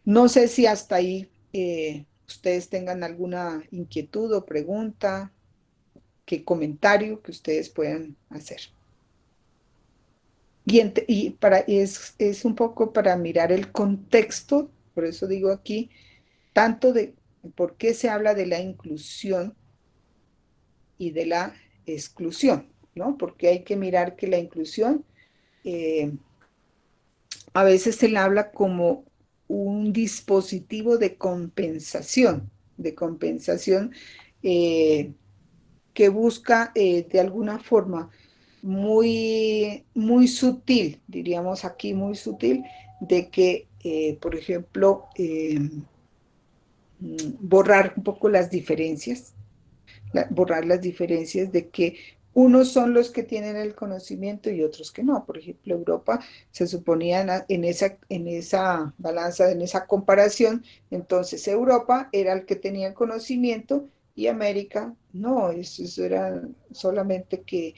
No sé si hasta ahí ustedes tengan alguna inquietud o pregunta, qué comentario que ustedes puedan hacer. Es un poco para mirar el contexto, por eso digo aquí, tanto de por qué se habla de la inclusión y de la exclusión, ¿no? Porque hay que mirar que la inclusión a veces se la habla como un dispositivo de compensación que busca de alguna forma muy sutil, diríamos aquí muy sutil, de que, por ejemplo, borrar un poco las diferencias, borrar las diferencias de que unos son los que tienen el conocimiento y otros que no. Por ejemplo, Europa se suponía en esa balanza, en esa comparación, entonces Europa era el que tenía el conocimiento y América no, eso era solamente que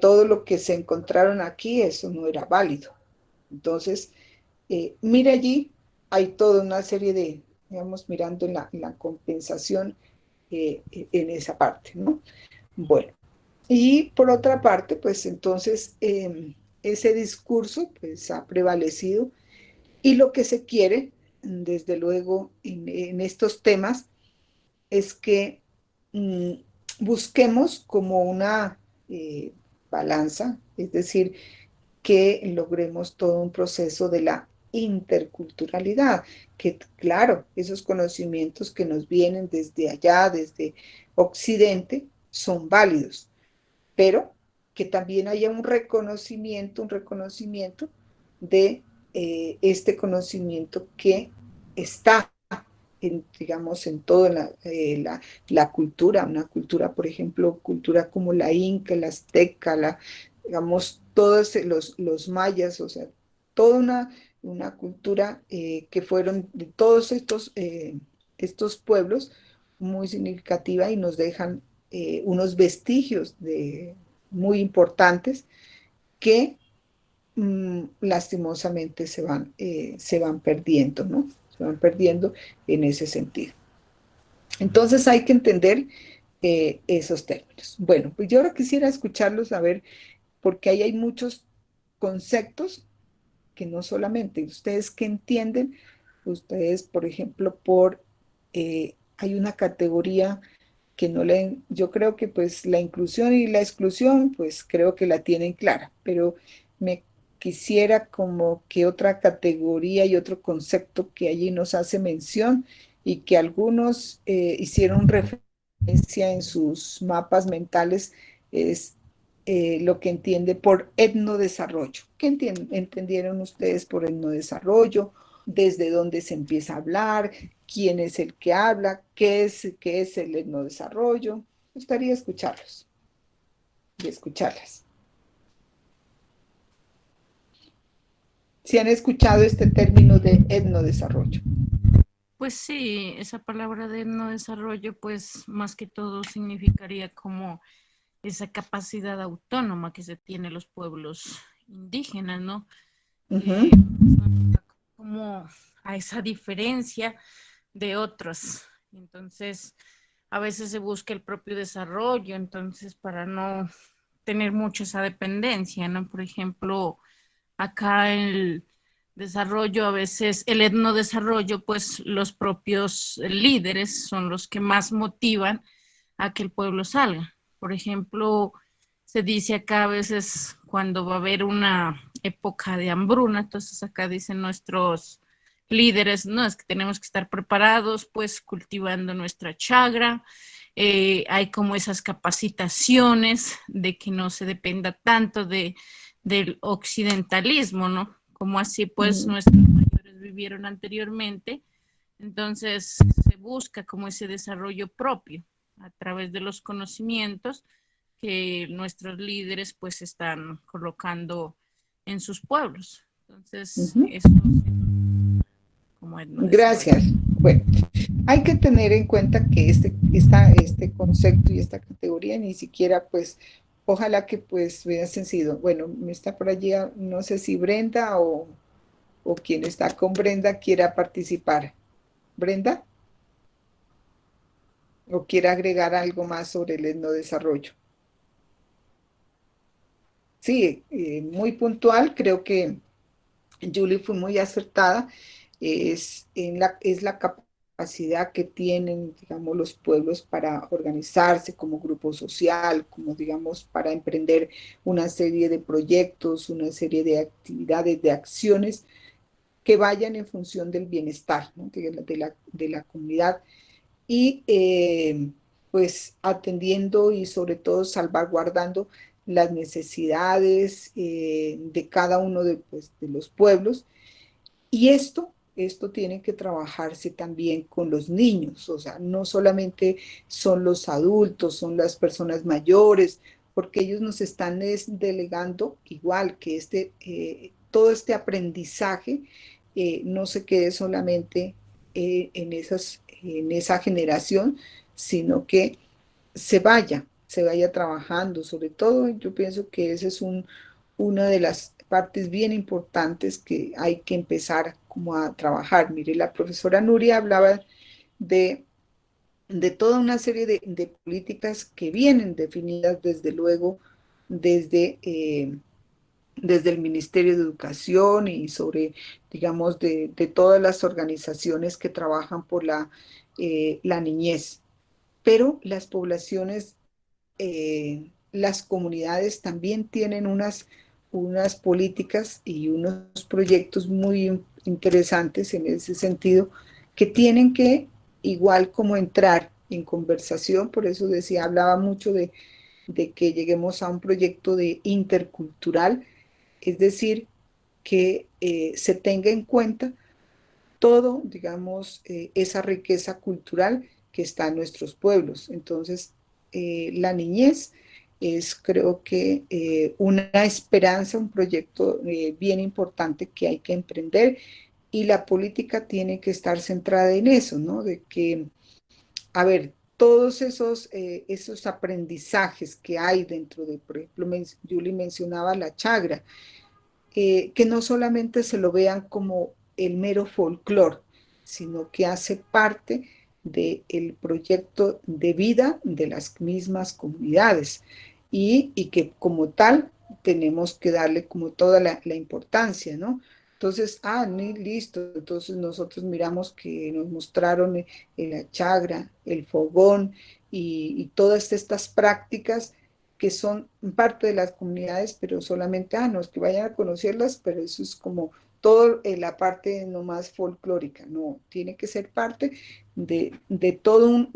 todo lo que se encontraron aquí, eso no era válido. Entonces, mira allí, hay toda una serie de, digamos, mirando en la compensación en esa parte, ¿no? Bueno, y por otra parte, pues entonces ese discurso pues ha prevalecido y lo que se quiere, desde luego, en estos temas es que busquemos como una balanza, es decir, que logremos todo un proceso de la interculturalidad, que claro, esos conocimientos que nos vienen desde allá, desde Occidente, son válidos, pero que también haya un reconocimiento de este conocimiento que está digamos, en toda la cultura, una cultura, por ejemplo, cultura como la inca, la azteca, digamos, todos los mayas, o sea, toda una cultura que fueron de todos estos pueblos muy significativa y nos dejan unos vestigios muy importantes que lastimosamente se van perdiendo, ¿no? Se van perdiendo en ese sentido. Entonces hay que entender esos términos. Bueno, pues yo ahora quisiera escucharlos a ver, porque ahí hay muchos conceptos que no solamente ustedes que entienden, ustedes, por ejemplo, hay una categoría que no le, yo creo que pues la inclusión y la exclusión, pues creo que la tienen clara, pero me quisiera como que otra categoría y otro concepto que allí nos hace mención y que algunos hicieron referencia en sus mapas mentales es lo que entiende por etnodesarrollo. ¿Qué entendieron ustedes por etnodesarrollo? ¿Desde dónde se empieza a hablar? ¿Quién es el que habla? ¿Qué es el etnodesarrollo? Me gustaría escucharlos y escucharlas. Si han escuchado este término de etnodesarrollo. Pues sí, esa palabra de no desarrollo, pues más que todo significaría como esa capacidad autónoma que se tienen los pueblos indígenas, ¿no? Uh-huh. Como a esa diferencia de otros. Entonces, a veces se busca el propio desarrollo, entonces para no tener mucho esa dependencia, ¿no? Por ejemplo, acá el desarrollo, a veces el etnodesarrollo, pues los propios líderes son los que más motivan a que el pueblo salga. Por ejemplo, se dice acá a veces cuando va a haber una época de hambruna, entonces acá dicen nuestros líderes, no, es que tenemos que estar preparados, pues cultivando nuestra chagra, hay como esas capacitaciones de que no se dependa tanto del occidentalismo, ¿no? Como así pues nuestros mayores vivieron anteriormente, entonces se busca como ese desarrollo propio a través de los conocimientos que nuestros líderes pues están colocando en sus pueblos. Entonces, eso como Gracias. Bueno, hay que tener en cuenta que este concepto y esta categoría ni siquiera pues, ojalá que pues hubiesen sido, bueno, está por allí, no sé si Brenda o quien está con Brenda quiera participar. Brenda, o quiera agregar algo más sobre el etnodesarrollo. Sí, muy puntual, creo que Julie fue muy acertada, es la capacidad que tienen, digamos, los pueblos para organizarse como grupo social, como, digamos, para emprender una serie de proyectos, una serie de actividades, de acciones que vayan en función del bienestar, ¿no? de la comunidad y pues atendiendo y sobre todo salvaguardando las necesidades de cada uno pues, de los pueblos. Y esto tiene que trabajarse también con los niños, o sea, no solamente son los adultos, son las personas mayores, porque ellos nos están delegando igual que todo este aprendizaje no se quede solamente en esa generación, sino que se vaya trabajando. Sobre todo, yo pienso que esa es una de las partes bien importantes que hay que empezar como a trabajar. Mire, la profesora Nuria hablaba de, de toda una serie de políticas que vienen definidas desde luego desde desde el Ministerio de Educación y sobre, digamos, de todas las organizaciones que trabajan por la niñez. Pero las poblaciones, las comunidades también tienen unas políticas y unos proyectos muy interesantes en ese sentido, que tienen que, igual como entrar en conversación, por eso decía, hablaba mucho de que lleguemos a un proyecto de intercultural, es decir, que se tenga en cuenta todo, digamos, esa riqueza cultural que está en nuestros pueblos. Entonces, la niñez es, creo que, una esperanza, un proyecto bien importante que hay que emprender, y la política tiene que estar centrada en eso, ¿no? De que, a ver, todos esos aprendizajes que hay dentro de, por ejemplo, Julie mencionaba la chagra, que no solamente se lo vean como el mero folclore, sino que hace parte del proyecto de vida de las mismas comunidades, y que como tal tenemos que darle como toda la importancia, ¿no? Entonces, listo, entonces nosotros miramos que nos mostraron la chagra, el fogón y todas estas prácticas que son parte de las comunidades, pero solamente, no es que vayan a conocerlas, pero eso es como todo la parte no más folclórica, no, tiene que ser parte de toda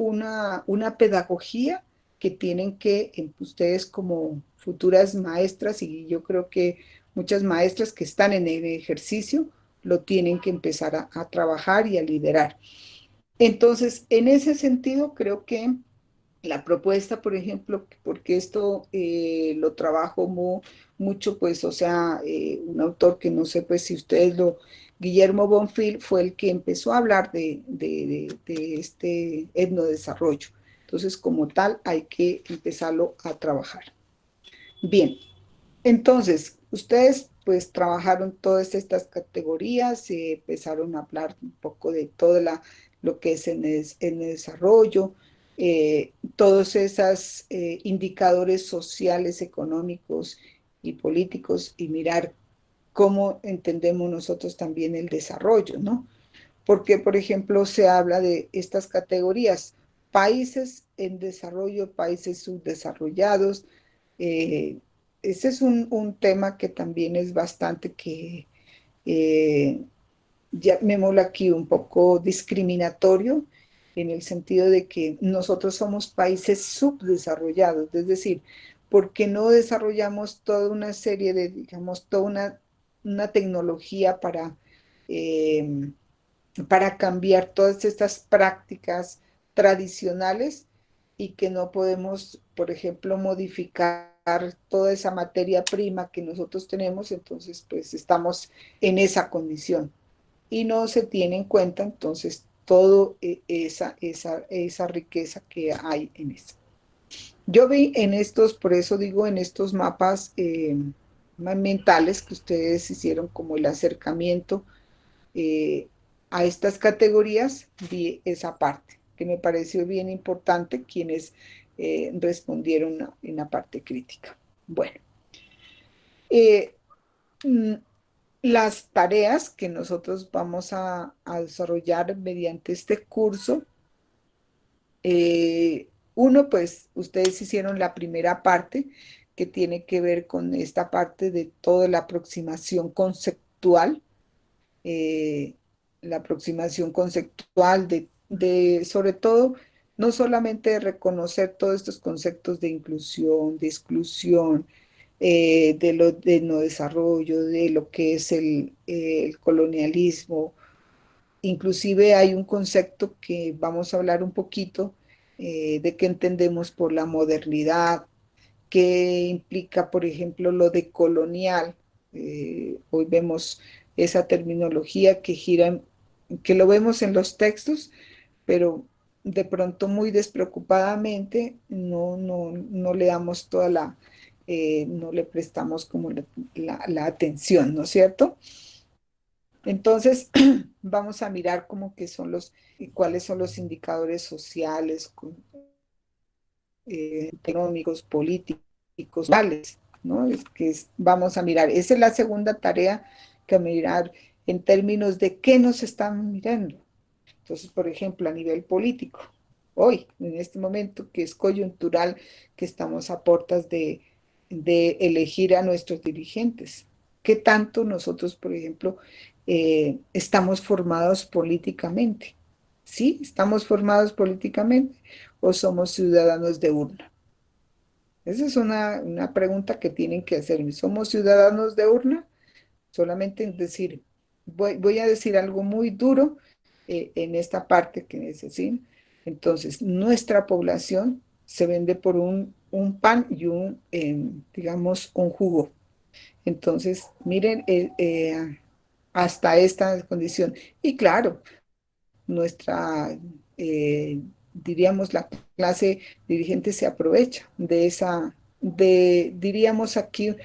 una pedagogía que tienen que, ustedes como futuras maestras, y yo creo que muchas maestras que están en el ejercicio, lo tienen que empezar a trabajar y a liderar. Entonces, en ese sentido, creo que la propuesta, por ejemplo, porque esto lo trabajo mucho, pues, o sea, un autor que no sé, pues, si ustedes Guillermo Bonfil fue el que empezó a hablar de este etnodesarrollo. Entonces, como tal, hay que empezarlo a trabajar. Bien, entonces, ustedes pues trabajaron todas estas categorías, empezaron a hablar un poco de lo que es en el desarrollo, todos esos indicadores sociales, económicos y políticos, y mirar cómo entendemos nosotros también el desarrollo, ¿no? Porque, por ejemplo, se habla de estas categorías: países en desarrollo, países subdesarrollados. eh, Ese es un tema que también es bastante que, eh, llamémoslo aquí, un poco discriminatorio, en el sentido de que nosotros somos países subdesarrollados, es decir, porque no desarrollamos toda una serie de, digamos, toda una tecnología eh, para cambiar todas estas prácticas tradicionales, y que no podemos, por ejemplo, modificar toda esa materia prima que nosotros tenemos, entonces pues estamos en esa condición y no se tiene en cuenta entonces toda esa riqueza que hay en eso. Yo vi en estos, por eso digo, en estos mapas mentales que ustedes hicieron como el acercamiento eh, a estas categorías, vi esa parte que me pareció bien importante, quienes respondieron en la parte crítica. Bueno, eh, mm, las tareas que nosotros vamos a desarrollar mediante este curso, uno, pues ustedes hicieron la primera parte, que tiene que ver con esta parte de toda eh, la aproximación conceptual sobre todo, no solamente de reconocer todos estos conceptos de inclusión, de exclusión, de no desarrollo, de lo que es el colonialismo. Inclusive hay un concepto que vamos a hablar un poquito, de qué entendemos por la modernidad, qué implica, por ejemplo, lo de colonial. Hoy vemos esa terminología que gira, que lo vemos en los textos, pero de pronto muy despreocupadamente no le damos no le prestamos como la atención, ¿no es cierto? Entonces, vamos a mirar como que son cuáles son los indicadores sociales, económicos, políticos, sociales. ¿no? Vamos a mirar, esa es la segunda tarea que mirar en términos de qué nos están mirando. Entonces, por ejemplo, a nivel político, hoy, en este momento que es coyuntural, que estamos a puertas de elegir a nuestros dirigentes. ¿Qué tanto nosotros, por ejemplo, estamos formados políticamente? ¿Sí? ¿Estamos formados políticamente o somos ciudadanos de urna? Esa es una pregunta que tienen que hacerme. ¿Somos ciudadanos de urna? Solamente es decir, voy a decir algo muy duro en esta parte que necesito. Entonces, nuestra población se vende por un pan y digamos, un jugo. Entonces, miren, hasta esta condición. Y claro, nuestra, diríamos, la clase dirigente se aprovecha de diríamos aquí,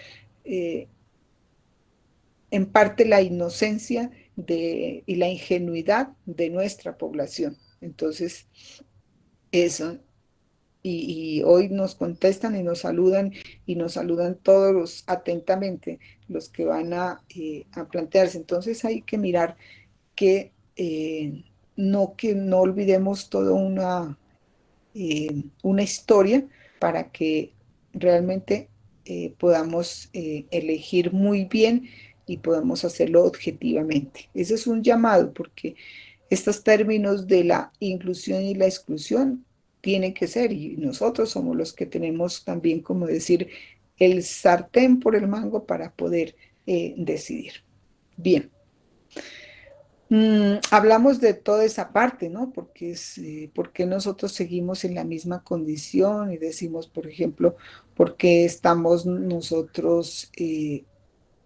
eh, en parte la inocencia y la ingenuidad de nuestra población. Entonces, eso, y hoy nos contestan y nos saludan todos atentamente los que van a plantearse. Entonces hay que mirar que no olvidemos toda una historia para que realmente podamos elegir muy bien y podamos hacerlo objetivamente. Ese es un llamado porque estos términos de la inclusión y la exclusión tienen que ser, y nosotros somos los que tenemos también, como decir, el sartén por el mango para poder decidir. Bien. Hablamos de toda esa parte, ¿no? Porque nosotros seguimos en la misma condición y decimos, por ejemplo, por qué estamos nosotros,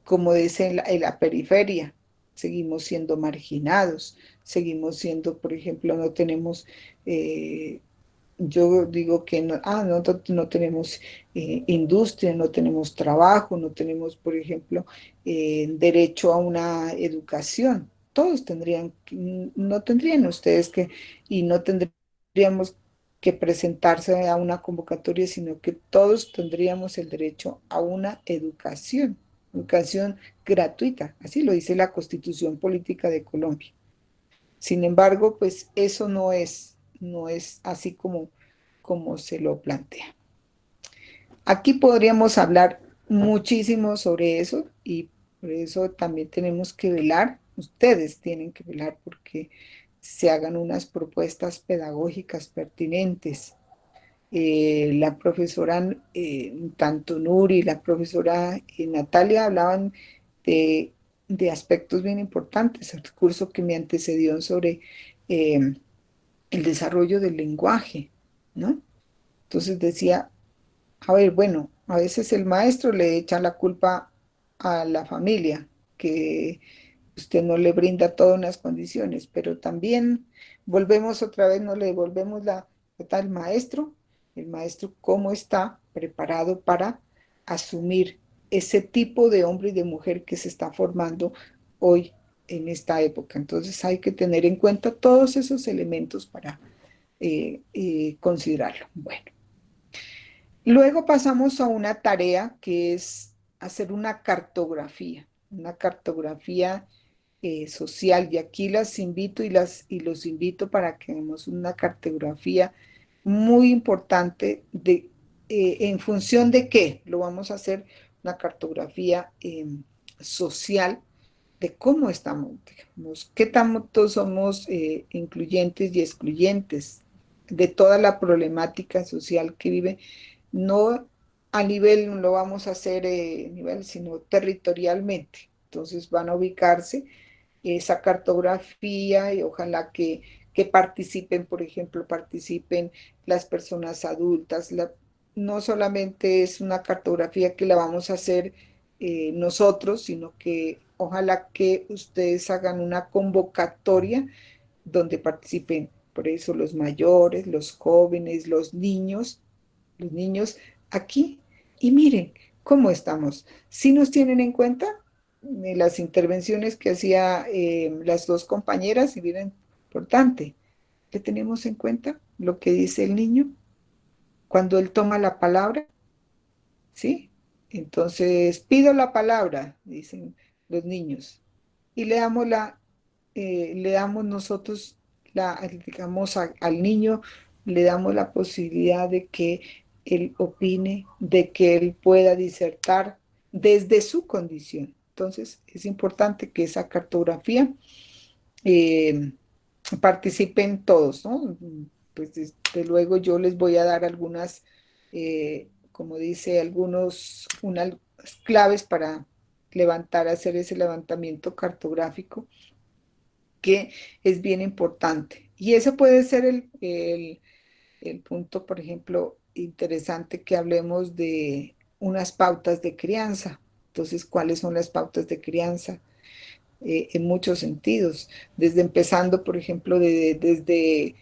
como dice, en la periferia, seguimos siendo marginados, seguimos siendo, por ejemplo, no tenemos, yo digo que no tenemos industria, no tenemos trabajo, no tenemos, por ejemplo, derecho a una educación. Todos no tendrían ustedes y no tendríamos que presentarse a una convocatoria, sino que todos tendríamos el derecho a una educación gratuita. Así lo dice la Constitución Política de Colombia. Sin embargo, pues eso no es así como se lo plantea. Aquí podríamos hablar muchísimo sobre eso y por eso también tenemos que velar, ustedes tienen que velar porque se hagan unas propuestas pedagógicas pertinentes. La profesora, tanto Nuri y la profesora Natalia hablaban de, de aspectos bien importantes. El curso que me antecedió sobre eh, el desarrollo del lenguaje, ¿no? Entonces decía, a ver, bueno, a veces el maestro le echa la culpa a la familia, que usted no le brinda todas unas condiciones, pero también volvemos otra vez, no le devolvemos la culpa al maestro, el maestro cómo está preparado para asumir ese tipo de hombre y de mujer que se está formando hoy en esta época. Entonces hay que tener en cuenta todos esos elementos para considerarlo. Bueno, luego pasamos a una tarea que es hacer una cartografía social. Y aquí las invito y los invito para que hagamos una cartografía muy importante en función de qué. Lo vamos a hacer una cartografía social de cómo estamos, digamos, qué tanto somos incluyentes y excluyentes de toda la problemática social que vive, no a nivel, no lo vamos a hacer nivel, sino territorialmente. Entonces van a ubicarse esa cartografía y ojalá que participen, por ejemplo, participen las personas adultas. No solamente es una cartografía que la vamos a hacer nosotros, sino que ojalá que ustedes hagan una convocatoria donde participen, por eso los mayores, los jóvenes, los niños aquí. Y miren cómo estamos. Si nos tienen en cuenta las intervenciones que hacía las dos compañeras, y miren, importante, ¿le tenemos en cuenta lo que dice el niño cuando él toma la palabra? ¿Sí? Entonces, pido la palabra, dicen los niños, y le damos nosotros, digamos, al niño, le damos la posibilidad de que él opine, de que él pueda disertar desde su condición. Entonces, es importante que esa cartografía eh, participen todos, ¿no? Pues desde luego yo les voy a dar algunas, como dice, unas claves para hacer ese levantamiento cartográfico, que es bien importante. Y ese puede ser el punto, por ejemplo, interesante, que hablemos de unas pautas de crianza. Entonces, ¿cuáles son las pautas de crianza? En muchos sentidos, desde empezando, por ejemplo, desde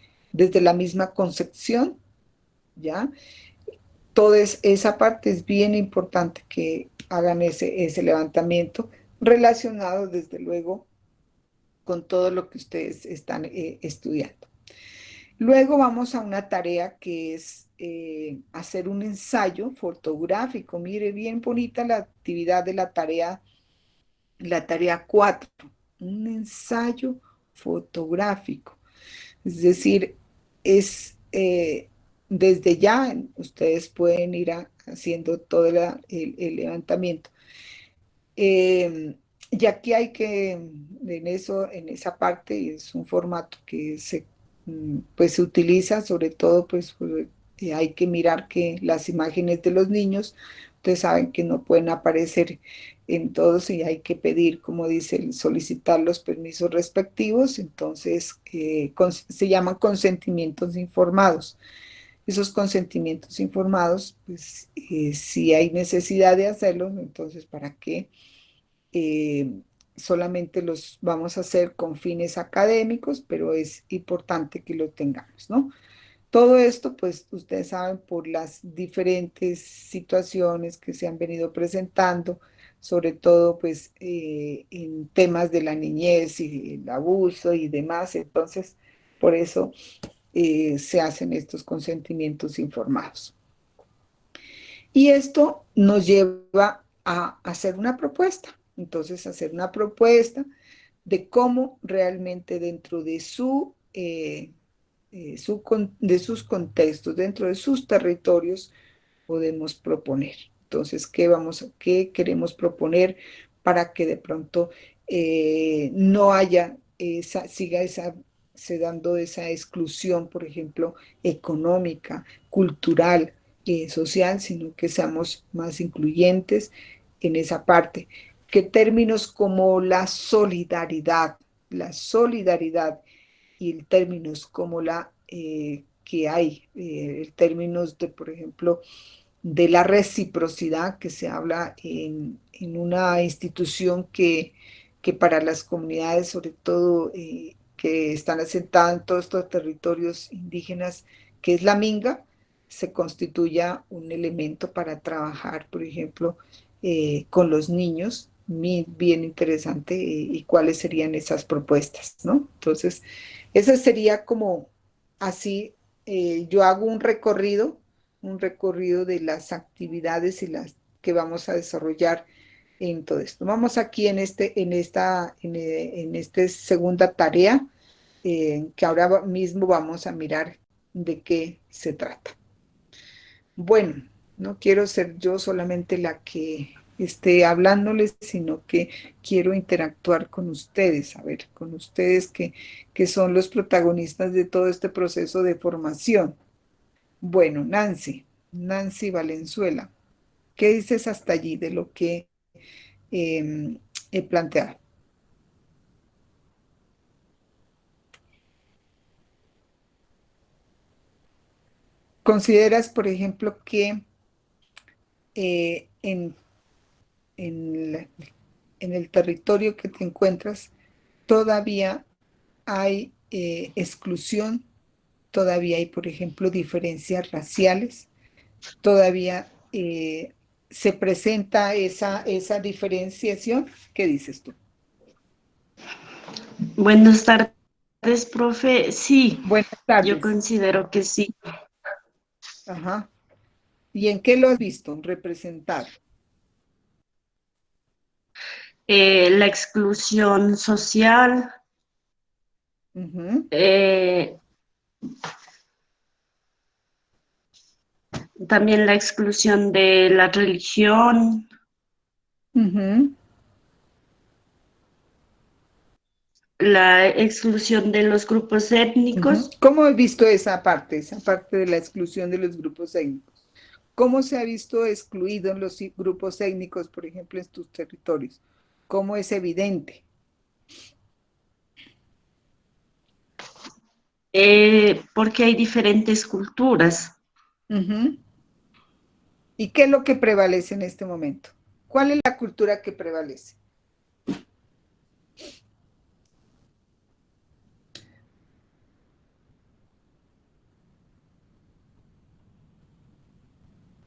la misma concepción, ¿ya? Toda esa parte es bien importante que hagan ese levantamiento relacionado, desde luego, con todo lo que ustedes están estudiando. Luego vamos a una tarea que es hacer un ensayo fotográfico. Mire, bien bonita la actividad de la tarea 4, un ensayo fotográfico. Es decir, es desde ya ustedes pueden ir haciendo todo el levantamiento. Y aquí hay que, en esa parte, es un formato que pues, se utiliza, sobre todo, pues hay que mirar que las imágenes de los niños, ustedes saben que no pueden aparecer en todos y hay que pedir, como dice, solicitar los permisos respectivos. Entonces, se llaman consentimientos informados. Esos consentimientos informados, pues si hay necesidad de hacerlo, entonces, ¿para qué? Solamente los vamos a hacer con fines académicos, pero es importante que lo tengamos, ¿no? Todo esto, pues ustedes saben, por las diferentes situaciones que se han venido presentando, sobre todo pues en temas de la niñez y el abuso y demás. Entonces, por eso se hacen estos consentimientos informados. Y esto nos lleva a hacer una propuesta. Entonces, hacer una propuesta de cómo realmente dentro de de sus contextos, dentro de sus territorios, podemos proponer. Entonces, ¿qué queremos proponer para que de pronto no haya se dando esa exclusión, por ejemplo, económica, cultural, social, sino que seamos más incluyentes en esa parte? Que términos como la solidaridad y términos como que hay, términos de, por ejemplo, de la reciprocidad que se habla en una institución que para las comunidades, sobre todo que están asentadas en todos estos territorios indígenas, que es la Minga, se constituya un elemento para trabajar, por ejemplo, con los niños, bien interesante, y cuáles serían esas propuestas, ¿no? Entonces, eso sería como así, yo hago un recorrido de las actividades y las que vamos a desarrollar en todo esto. Vamos aquí en esta segunda tarea, que ahora mismo vamos a mirar de qué se trata. Bueno, no quiero ser yo solamente la que esté hablándoles, sino que quiero interactuar con ustedes, a ver, con ustedes que son los protagonistas de todo este proceso de formación. Bueno, Nancy Valenzuela, ¿qué dices hasta allí de lo que he planteado? ¿Consideras, por ejemplo, que eh, en, en, en el territorio que te encuentras todavía hay exclusión, todavía hay, por ejemplo, diferencias raciales, todavía se presenta esa diferenciación? ¿Qué dices tú? Buenas tardes, profe. Sí, Buenas yo tardes. considero que sí. Ajá. ¿Y en qué lo has visto representado? la exclusión social, también la exclusión de la religión, la exclusión de los grupos étnicos. ¿Cómo has visto esa parte de la exclusión de los grupos étnicos? ¿Cómo se ha visto excluido en los grupos étnicos, por ejemplo, en tus territorios? ¿Cómo es evidente? Porque hay diferentes culturas. ¿Y qué es lo que prevalece en este momento? ¿Cuál es la cultura que prevalece?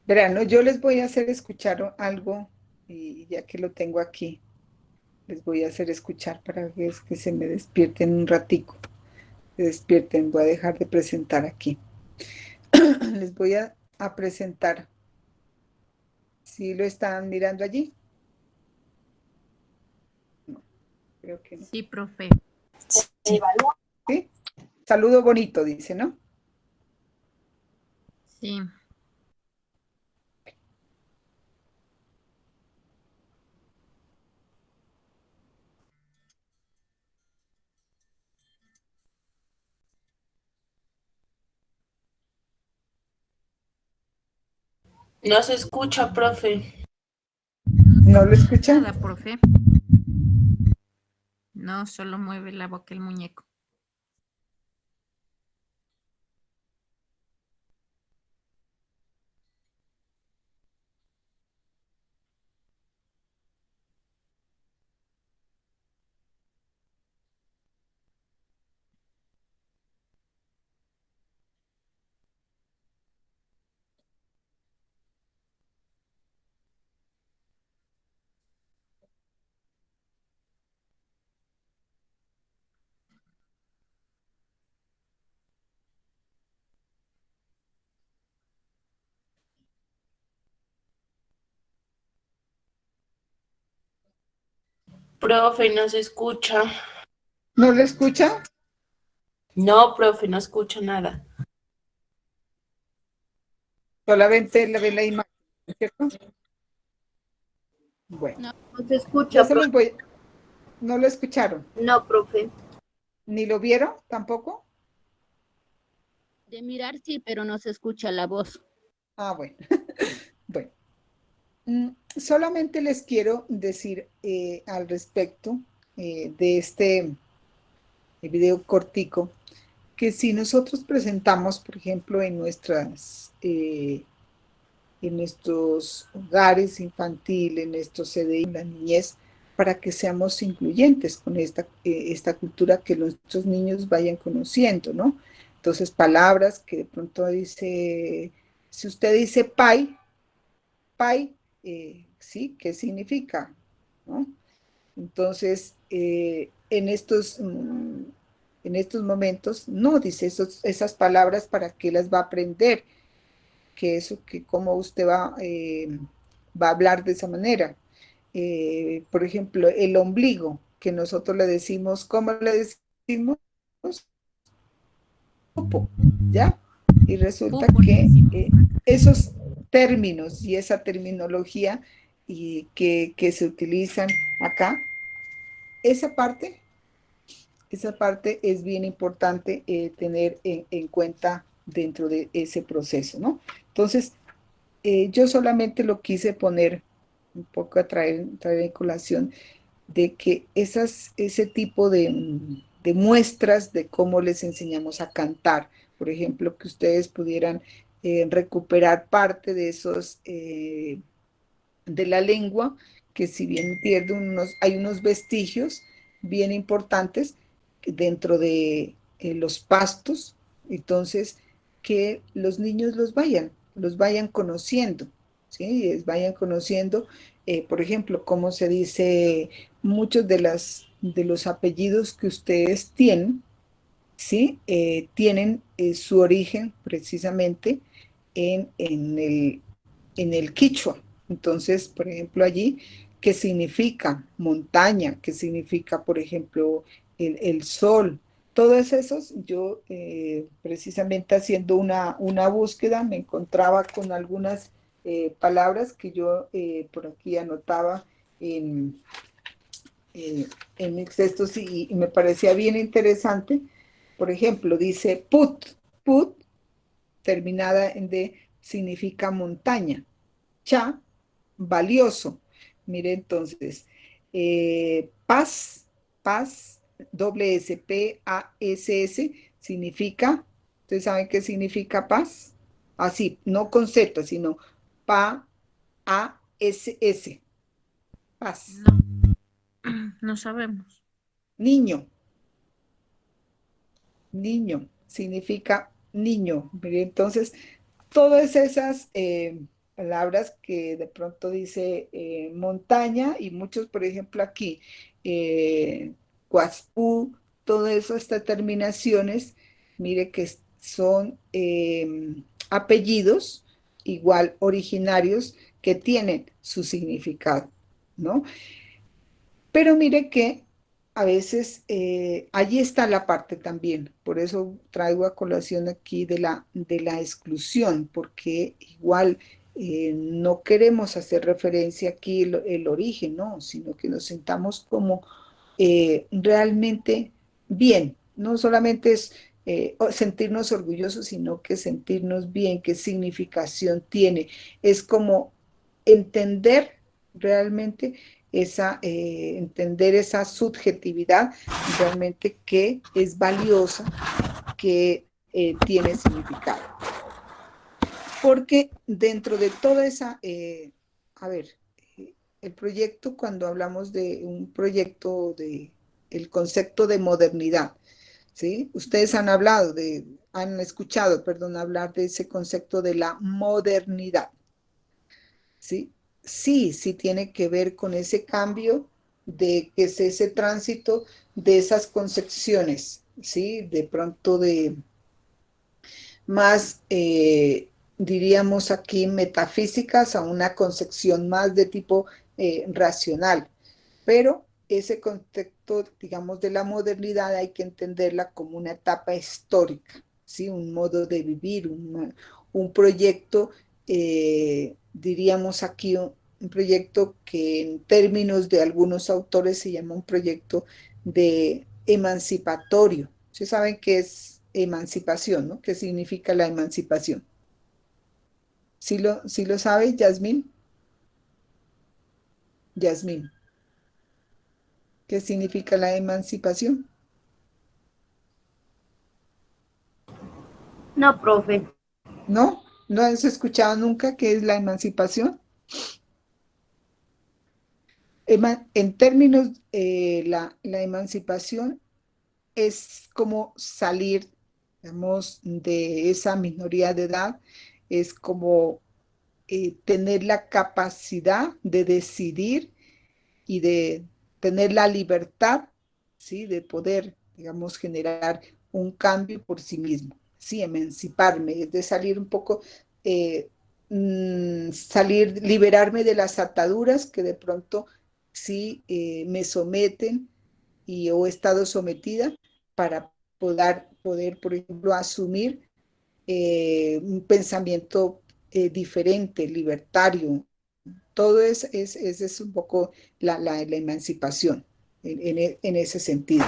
Verán, ¿no? Yo les voy a hacer escuchar algo, y ya que lo tengo aquí, les voy a hacer escuchar para que se me despierten un ratico. Se despierten, voy a dejar de presentar aquí. Les voy a presentar. ¿Sí lo están mirando allí? No, creo que no. Sí, profe. ¿Sí? Saludo bonito, dice, ¿no? Sí. No se escucha, profe. ¿No lo escuchan? Nada, profe. No, solo mueve la boca el muñeco. Profe, no se escucha. ¿No lo escucha? No, profe, no escucho nada. Solamente le ve la imagen, ¿cierto? Bueno, No se escucha, ya se los voy. ¿No lo escucharon? No, profe. ¿Ni lo vieron tampoco? De mirar sí, pero no se escucha la voz. Ah, bueno. Bueno. Solamente les quiero decir al respecto de este video cortico, que si nosotros presentamos, por ejemplo, en nuestros hogares infantiles, en nuestros CDI, en la niñez, para que seamos incluyentes con esta cultura, que nuestros niños vayan conociendo, ¿no? Entonces, palabras que de pronto dice, si usted dice pai, ¿sí? ¿Qué significa? ¿No? Entonces, en estos momentos, no dice esas palabras, para qué las va a aprender, que cómo usted va a hablar de esa manera. Por ejemplo, el ombligo, que nosotros le decimos, ¿cómo le decimos? Pupo, ¿ya? Y resulta que esos términos y esa terminología que se utilizan acá, esa parte es bien importante tener en cuenta dentro de ese proceso, ¿no? Entonces, yo solamente lo quise poner un poco a traer en colación, de que ese tipo de muestras de cómo les enseñamos a cantar, por ejemplo, que ustedes pudieran recuperar parte de esos, de la lengua, que si bien hay unos vestigios bien importantes dentro de los pastos, entonces que los niños los vayan conociendo, ¿sí? Vayan conociendo, por ejemplo, cómo se dice muchos de los apellidos que ustedes tienen, ¿sí? Tienen su origen precisamente en el quichua. Entonces, por ejemplo, allí ¿Qué significa montaña? ¿Qué significa, por ejemplo, el sol? Todos esos, yo precisamente haciendo una búsqueda me encontraba con algunas palabras que yo por aquí anotaba en, en mis textos y me parecía bien interesante. Por ejemplo, dice put, terminada en D, significa montaña. Cha, valioso. Mire entonces, paz, doble S, P-A-S-S, significa, ¿ustedes saben qué significa paz? Así, no con Z, sino Pa-A-S-S, paz. No sabemos. Niño, significa niño. Mire, entonces, todas esas palabras que de pronto dice montaña y muchos, por ejemplo, aquí, Guaspú, todas estas terminaciones, mire que son apellidos igual originarios que tienen su significado, ¿no? Pero mire que a veces allí está la parte también, por eso traigo a colación aquí de la exclusión, porque igual no queremos hacer referencia aquí el origen, ¿no? Sino que nos sintamos como realmente bien, no solamente es sentirnos orgullosos, sino que sentirnos bien, qué significación tiene, es como entender realmente entender esa subjetividad realmente que es valiosa, que tiene significado. Porque dentro de toda esa, a ver, el proyecto, cuando hablamos de un proyecto de el concepto de modernidad, ¿sí? Ustedes han escuchado, perdón, hablar de ese concepto de la modernidad, ¿sí? Sí tiene que ver con ese cambio de que es ese tránsito de esas concepciones, ¿sí? De pronto de más, diríamos aquí, metafísicas a una concepción más de tipo racional. Pero ese concepto, digamos, de la modernidad hay que entenderla como una etapa histórica, ¿sí? Un modo de vivir, un proyecto, diríamos aquí, un proyecto que en términos de algunos autores se llama un proyecto de emancipatorio. Ustedes saben qué es emancipación, ¿no? ¿Qué significa la emancipación? ¿Sí lo sabe, Yasmín? Yasmín, ¿qué significa la emancipación? No, profe. ¿No? ¿No has escuchado nunca qué es la emancipación? En términos, la emancipación es como salir, digamos, de esa minoría de edad, es como tener la capacidad de decidir y de tener la libertad, ¿sí? De poder, digamos, generar un cambio por sí mismo, ¿sí? Emanciparme, es de salir un poco, liberarme de las ataduras que de pronto sí me someten y o he estado sometida para poder, por ejemplo, asumir un pensamiento diferente, libertario. Todo es un poco la emancipación en ese sentido,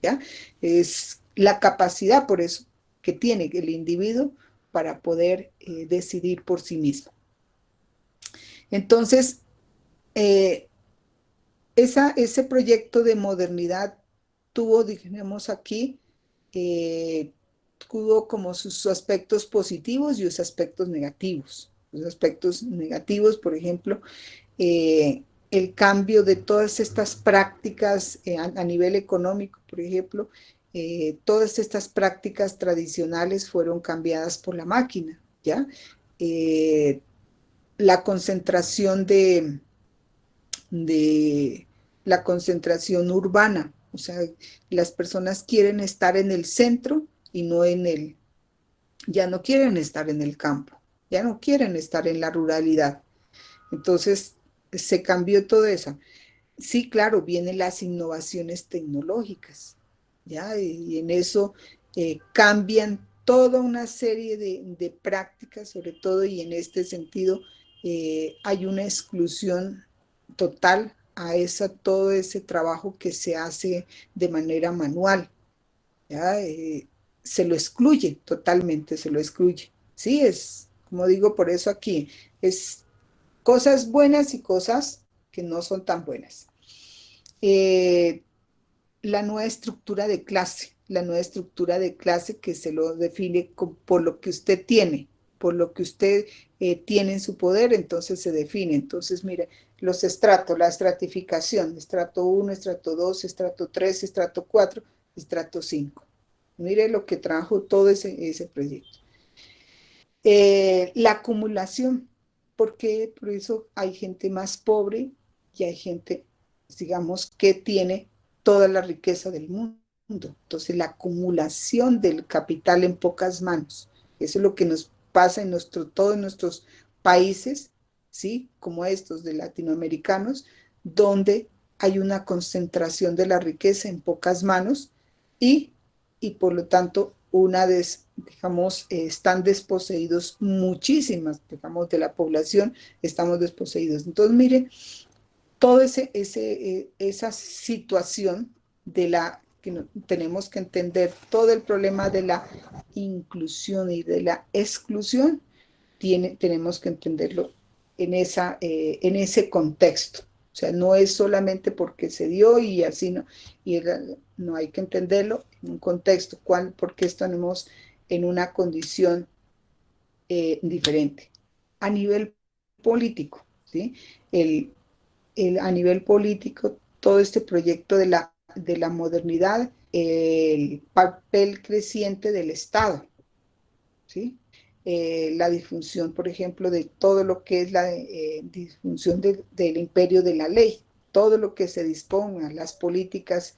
¿ya? Es la capacidad, por eso, que tiene el individuo para poder decidir por sí mismo. Entonces, eh, ese proyecto de modernidad tuvo, digamos aquí, tuvo como sus aspectos positivos y sus aspectos negativos. Los aspectos negativos, por ejemplo, el cambio de todas estas prácticas a nivel económico, por ejemplo, todas estas prácticas tradicionales fueron cambiadas por la máquina, ¿ya? Eh, la concentración de la concentración urbana, o sea, las personas quieren estar en el centro y no ya no quieren estar en el campo, ya no quieren estar en la ruralidad. Entonces, se cambió todo eso. Sí, claro, vienen las innovaciones tecnológicas, ¿ya? Y en eso cambian toda una serie de prácticas, sobre todo, y en este sentido hay una exclusión total a todo ese trabajo que se hace de manera manual, ¿ya? Se lo excluye totalmente, se lo excluye. Sí, es, como digo, por eso aquí es cosas buenas y cosas que no son tan buenas. Eh, la nueva estructura de clase, la nueva estructura de clase que se lo define por lo que usted tiene, por lo que usted tiene en su poder, entonces se define. Entonces, mire, los estratos, la estratificación, estrato 1, estrato 2, estrato 3, estrato 4, estrato 5. Mire lo que trajo todo ese proyecto. La acumulación, porque por eso hay gente más pobre y hay gente, digamos, que tiene toda la riqueza del mundo. Entonces, la acumulación del capital en pocas manos. Eso es lo que nos pasa en todos nuestros países, ¿sí? Como estos de latinoamericanos, donde hay una concentración de la riqueza en pocas manos y, y por lo tanto digamos, están desposeídos muchísimas, digamos, de la población, estamos desposeídos. Entonces, mire, toda esa situación de que tenemos que entender todo el problema de la inclusión y de la exclusión, tenemos que entenderlo en ese contexto. O sea, no es solamente porque se dio y así no, no hay que entenderlo en un contexto, porque estamos en una condición diferente. A nivel político, ¿sí? A nivel político, todo este proyecto de la modernidad, el papel creciente del Estado, ¿sí? La disfunción, por ejemplo, de todo lo que es la disfunción del imperio de la ley, todo lo que se disponga, las políticas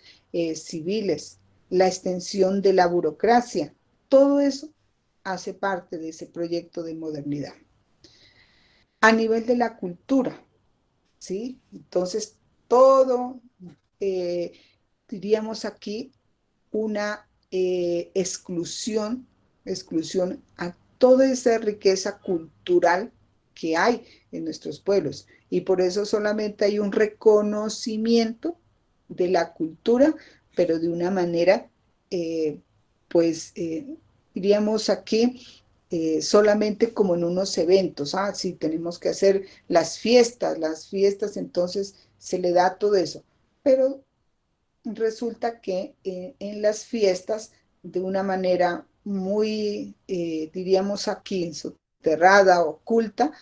civiles, la extensión de la burocracia, todo eso hace parte de ese proyecto de modernidad. A nivel de la cultura, ¿sí? Entonces, todo, diríamos aquí, una exclusión a toda esa riqueza cultural que hay en nuestros pueblos. Y por eso solamente hay un reconocimiento de la cultura, pero de una manera, pues, diríamos aquí, solamente como en unos eventos. Sí, tenemos que hacer las fiestas, entonces se le da todo eso. Pero resulta que en las fiestas, de una manera muy, diríamos aquí, soterrada, oculta,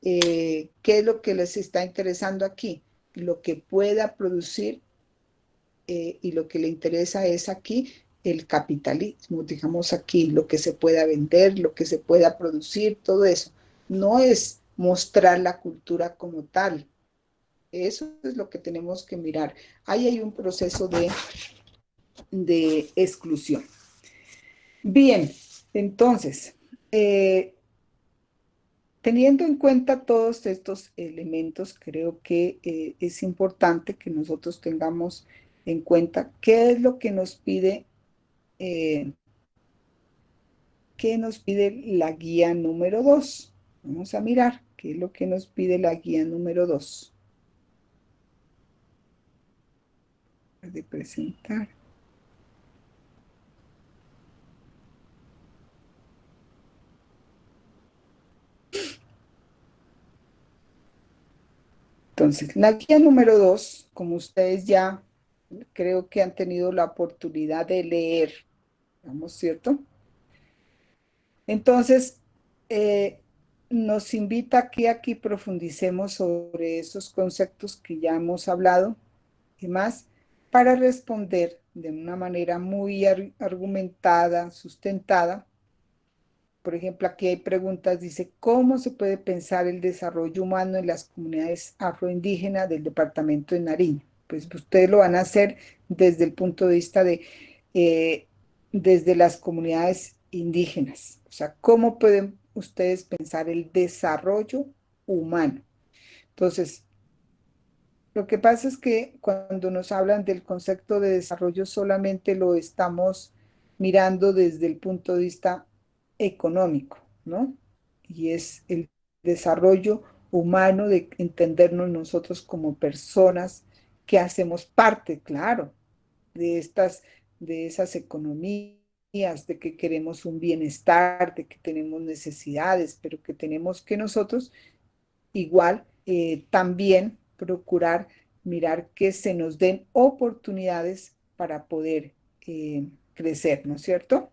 ¿qué es lo que les está interesando aquí? Lo que pueda producir y lo que le interesa es aquí el capitalismo, digamos aquí, lo que se pueda vender, lo que se pueda producir, todo eso. No es mostrar la cultura como tal. Eso es lo que tenemos que mirar. Ahí hay un proceso de exclusión. Bien, entonces, teniendo en cuenta todos estos elementos, creo que es importante que nosotros tengamos en cuenta qué es lo que nos pide, la guía número 2. Vamos a mirar qué es lo que nos pide la guía número 2. De presentar. Entonces, la guía número 2, como ustedes ya creo que han tenido la oportunidad de leer, ¿vamos, cierto? Entonces, nos invita a que aquí profundicemos sobre esos conceptos que ya hemos hablado y más, para responder de una manera muy argumentada, sustentada. Por ejemplo, aquí hay preguntas, dice, ¿cómo se puede pensar el desarrollo humano en las comunidades afroindígenas del departamento de Nariño? Pues ustedes lo van a hacer desde el punto de vista desde las comunidades indígenas. O sea, ¿cómo pueden ustedes pensar el desarrollo humano? Entonces, Lo que pasa es que cuando nos hablan del concepto de desarrollo solamente lo estamos mirando desde el punto de vista económico, ¿no? Y es el desarrollo humano de entendernos nosotros como personas que hacemos parte, claro, de esas economías, de que queremos un bienestar, de que tenemos necesidades, pero que tenemos que nosotros igual también procurar mirar que se nos den oportunidades para poder crecer, ¿no es cierto?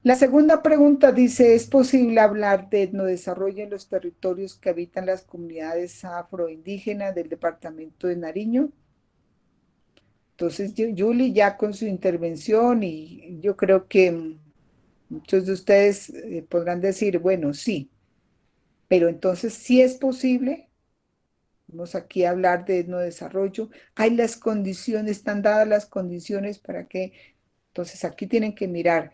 La segunda pregunta dice, ¿es posible hablar de etnodesarrollo en los territorios que habitan las comunidades afroindígenas del departamento de Nariño? Entonces, Julie ya con su intervención y yo creo que muchos de ustedes podrán decir, bueno, sí, pero entonces sí es posible. Vamos aquí a hablar de no desarrollo. Hay las condiciones, están dadas las condiciones para que, entonces aquí tienen que mirar,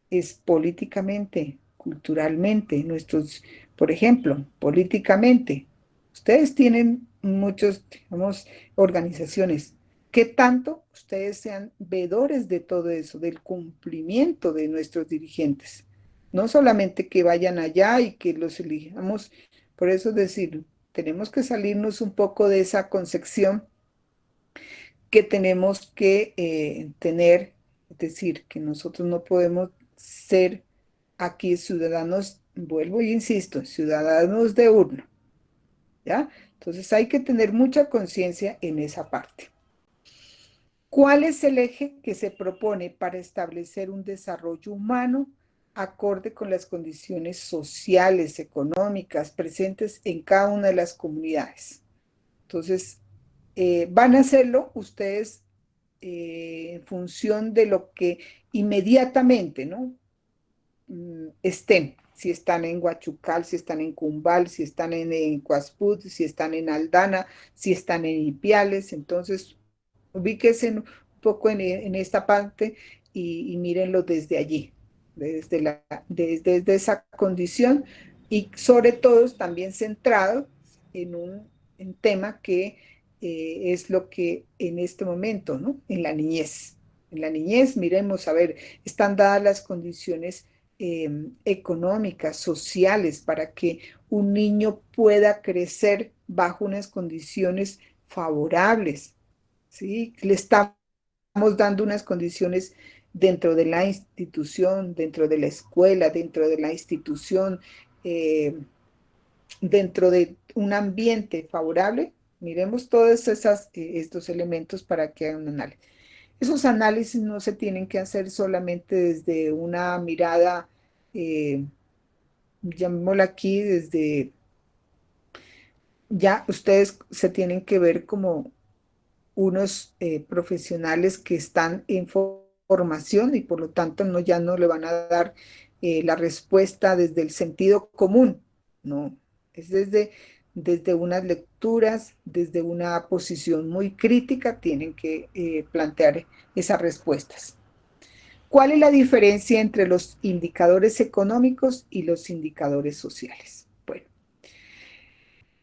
es políticamente, culturalmente, nuestros, por ejemplo, políticamente. Ustedes tienen muchos, digamos, organizaciones. ¿Qué tanto ustedes sean veedores de todo eso, del cumplimiento de nuestros dirigentes? No solamente que vayan allá y que los elijamos, por eso decir, tenemos que salirnos un poco de esa concepción que tenemos que tener, es decir, que nosotros no podemos ser aquí ciudadanos, vuelvo y insisto, ciudadanos de urna, ¿ya? Entonces hay que tener mucha conciencia en esa parte. ¿Cuál es el eje que se propone para establecer un desarrollo humano acorde con las condiciones sociales, económicas presentes en cada una de las comunidades? Entonces, van a hacerlo ustedes en función de lo que inmediatamente, ¿no? Estén, si están en Huachucal, si están en Cumbal, si están en Coasput, si están en Aldana, si están en Ipiales, entonces ubíquense un poco en esta parte y mírenlo desde allí, desde esa condición y sobre todo también centrado en un tema que es lo que en este momento, ¿no? En la niñez. En la niñez, miremos, a ver, están dadas las condiciones económicas, sociales, para que un niño pueda crecer bajo unas condiciones favorables, ¿sí? Le estamos dando unas condiciones dentro de la institución, dentro de la escuela, dentro de la institución, dentro de un ambiente favorable. Miremos todos estos elementos para que hagan un análisis. Esos análisis no se tienen que hacer solamente desde una mirada, llamémosla aquí, desde, ya ustedes se tienen que ver como unos profesionales que están en formación y por lo tanto ya no le van a dar la respuesta desde el sentido común, no, es desde unas lecturas, desde una posición muy crítica, tienen que plantear esas respuestas. ¿Cuál es la diferencia entre los indicadores económicos y los indicadores sociales? Bueno,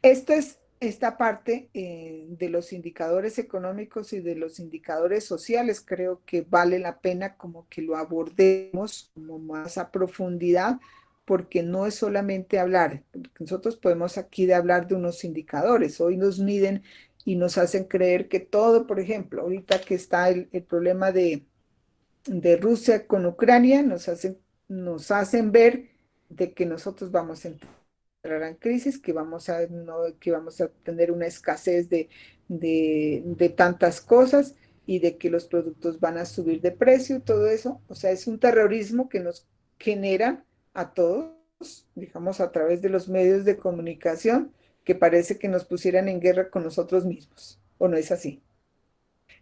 esta parte de los indicadores económicos y de los indicadores sociales, creo que vale la pena como que lo abordemos como más a profundidad, porque no es solamente hablar, nosotros podemos aquí de hablar de unos indicadores, hoy nos miden y nos hacen creer que todo, por ejemplo, ahorita que está el problema de Rusia con Ucrania, nos hacen ver de que nosotros vamos a entrar en crisis, que vamos a tener una escasez de tantas cosas y de que los productos van a subir de precio, todo eso, o sea, es un terrorismo que nos generan a todos, digamos, a través de los medios de comunicación, que parece que nos pusieran en guerra con nosotros mismos, ¿o no es así?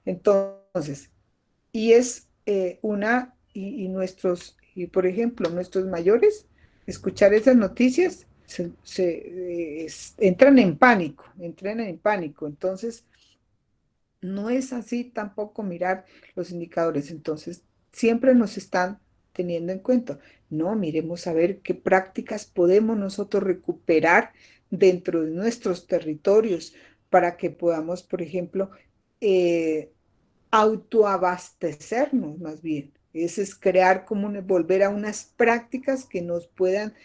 Entonces, y es y por ejemplo, nuestros mayores, escuchar esas noticias, entran en pánico, entonces no es así tampoco mirar los indicadores, entonces siempre nos están teniendo en cuenta, no, miremos a ver qué prácticas podemos nosotros recuperar dentro de nuestros territorios para que podamos, por ejemplo, autoabastecernos más bien. Ese es crear como volver a unas prácticas que nos puedan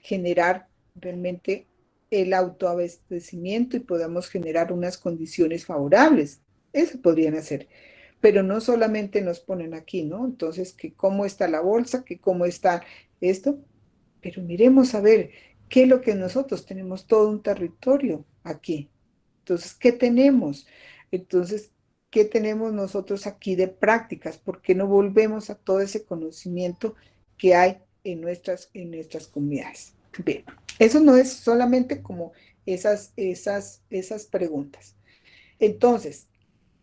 generar realmente el autoabastecimiento y podamos generar unas condiciones favorables. Eso podrían hacer. Pero no solamente nos ponen aquí, ¿no? Entonces, que cómo está la bolsa, que cómo está esto, pero miremos a ver qué es lo que nosotros tenemos, todo un territorio aquí. Entonces, ¿qué tenemos? Entonces, ¿qué tenemos nosotros aquí de prácticas? ¿Por qué no volvemos a todo ese conocimiento que hay en nuestras comunidades? Bien, eso no es solamente como esas preguntas. Entonces,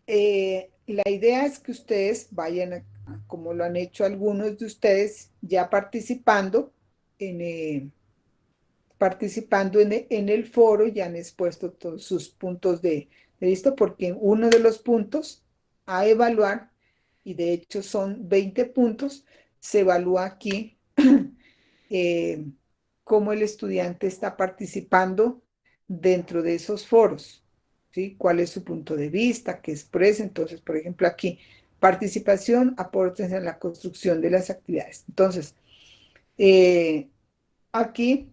la idea es que ustedes vayan, como lo han hecho algunos de ustedes, ya participando en el foro, ya han expuesto todos sus puntos de vista, porque uno de los puntos a evaluar, y de hecho son 20 puntos, se evalúa aquí cómo el estudiante está participando dentro de esos foros, ¿sí? ¿Cuál es su punto de vista? ¿Qué expresa? Entonces, por ejemplo, aquí, participación, aportes en la construcción de las actividades. Entonces, aquí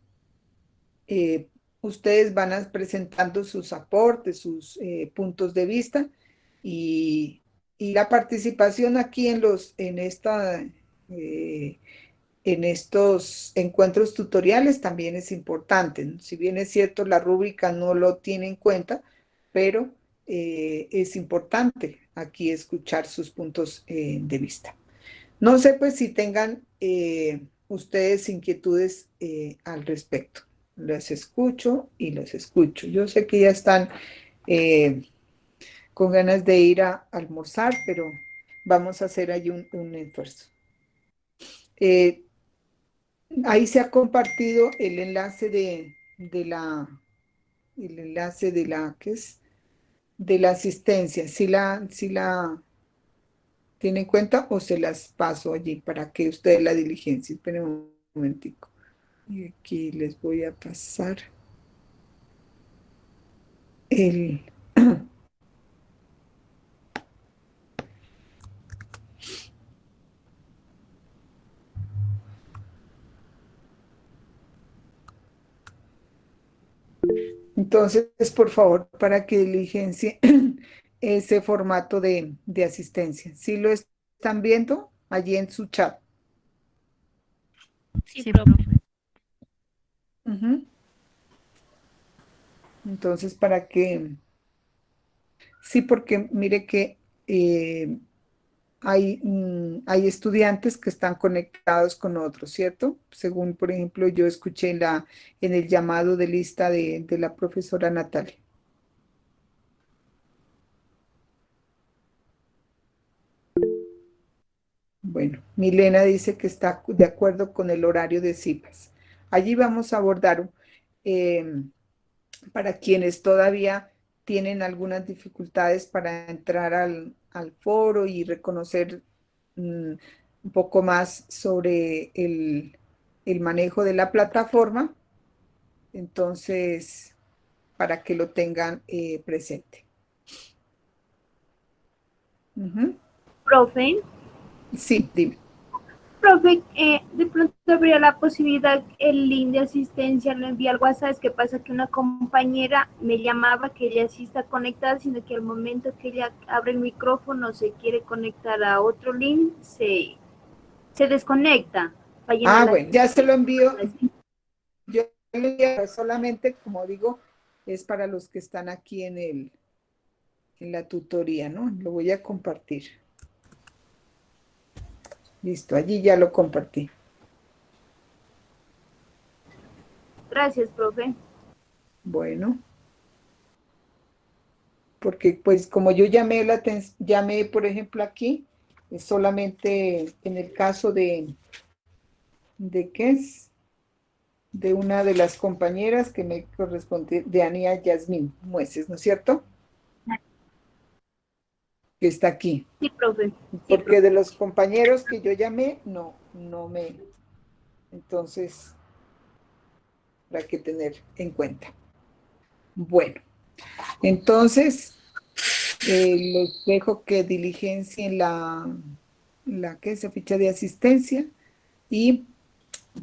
ustedes van presentando sus aportes, sus puntos de vista y, la participación aquí en estos encuentros tutoriales también es importante, ¿no? Si bien es cierto, la rúbrica no lo tiene en cuenta, pero es importante aquí escuchar sus puntos de vista. No sé pues si tengan ustedes inquietudes al respecto. Los escucho y los escucho. Yo sé que ya están con ganas de ir a almorzar, pero vamos a hacer ahí un esfuerzo. Ahí se ha compartido el enlace ¿qué es? De la asistencia. Si la tiene en cuenta o se las paso allí para que ustedes la diligencien. Esperen un momentico. Y aquí les voy a pasar el... Entonces, por favor, para que diligencien ese formato de asistencia. ¿Sí lo están viendo allí en su chat? Sí, profe. Ujú. Entonces, para que... Sí, porque mire que hay estudiantes que están conectados con otros, ¿cierto? Según, por ejemplo, yo escuché en el llamado de lista de la profesora Natalia. Bueno, Milena dice que está de acuerdo con el horario de CIPAS. Allí vamos a abordar eh, para quienes todavía tienen algunas dificultades para entrar al foro y reconocer un poco más sobre el manejo de la plataforma, entonces, para que lo tengan presente. Profe, Sí, dime. profe, de pronto habría la posibilidad, el link de asistencia lo envía al WhatsApp. Es que pasa que una compañera me llamaba que ella sí está conectada, sino que al momento que ella abre el micrófono se quiere conectar a otro link, se desconecta. Bueno, ya se lo envío. Yo lo envío solamente, como digo, es para los que están aquí en la tutoría, ¿no? Lo voy a compartir. Listo, allí ya lo compartí. Gracias, profe. Bueno. Porque pues como yo llamé por ejemplo aquí, es solamente en el caso ¿de qué es? De una de las compañeras que me corresponde, de Ania Yasmín Mueces, ¿no es cierto? Que está aquí. Sí, profe. Porque de los compañeros que yo llamé, no me... Entonces, habrá que tener en cuenta. Bueno, Entonces, les dejo que diligencien esa ficha de asistencia y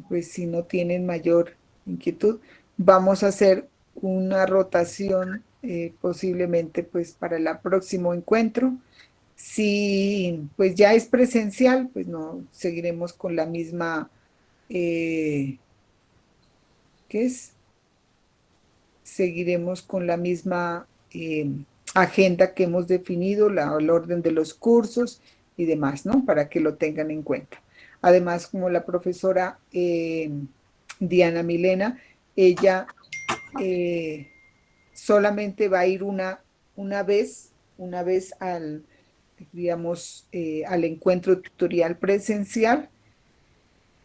pues si no tienen mayor inquietud, vamos a hacer una rotación posiblemente pues para el próximo encuentro. Si pues ya es presencial, pues no, seguiremos con la misma, ¿qué es? Seguiremos con la misma agenda que hemos definido, el orden de los cursos y demás, ¿no? Para que lo tengan en cuenta. Además, como la profesora Diana Milena, ella solamente va a ir una vez al, digamos, al encuentro tutorial presencial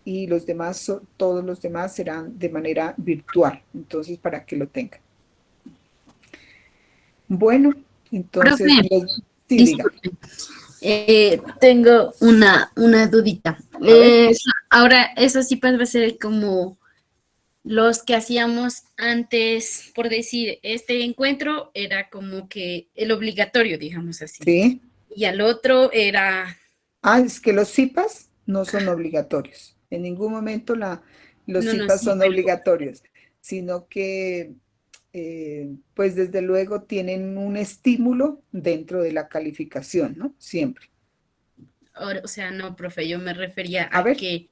y los demás, todos los demás serán de manera virtual. Entonces, para que lo tengan. Bueno, entonces, Profe, sí, diga. tengo una dudita. Ahora, eso sí pues va a ser como los que hacíamos antes, por decir, este encuentro era como que el obligatorio, digamos así. Sí. Y al otro era... Es que los CIPAS no son obligatorios. En ningún momento los CIPAS son obligatorios, sino que pues desde luego tienen un estímulo dentro de la calificación, ¿no? Siempre. O sea, no, profe, yo me refería a que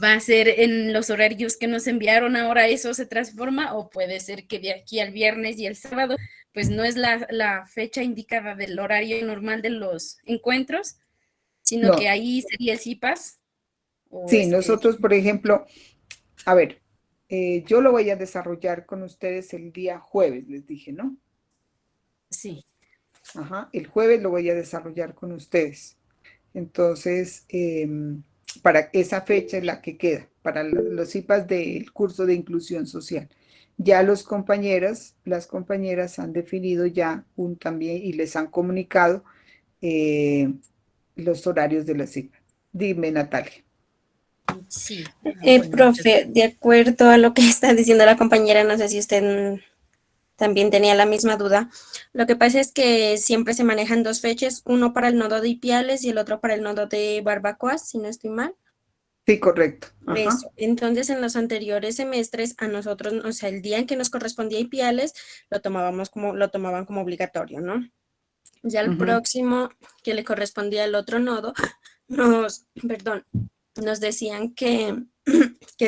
va a ser en los horarios que nos enviaron ahora, eso se transforma, o puede ser que de aquí al viernes y el sábado, pues no es la fecha indicada del horario normal de los encuentros, sino que ahí sería el CIPAS. Sí, nosotros, por ejemplo, a ver, yo lo voy a desarrollar con ustedes el día jueves, les dije, ¿no? Sí. Ajá, el jueves lo voy a desarrollar con ustedes. Entonces, para esa fecha es la que queda, para los CIPAS del curso de inclusión social. Ya las compañeras han definido ya también y les han comunicado los horarios de la CIPA. Dime, Natalia. Sí. Profe, de acuerdo a lo que está diciendo la compañera, no sé si usted también tenía la misma duda. Lo que pasa es que siempre se manejan dos fechas, uno para el nodo de Ipiales y el otro para el nodo de Barbacoas, si no estoy mal. Sí, correcto. Eso. Entonces, en los anteriores semestres, a nosotros, o sea, el día en que nos correspondía Ipiales, lo tomaban como obligatorio, ¿no? Ya el próximo, que le correspondía al otro nodo, nos decían que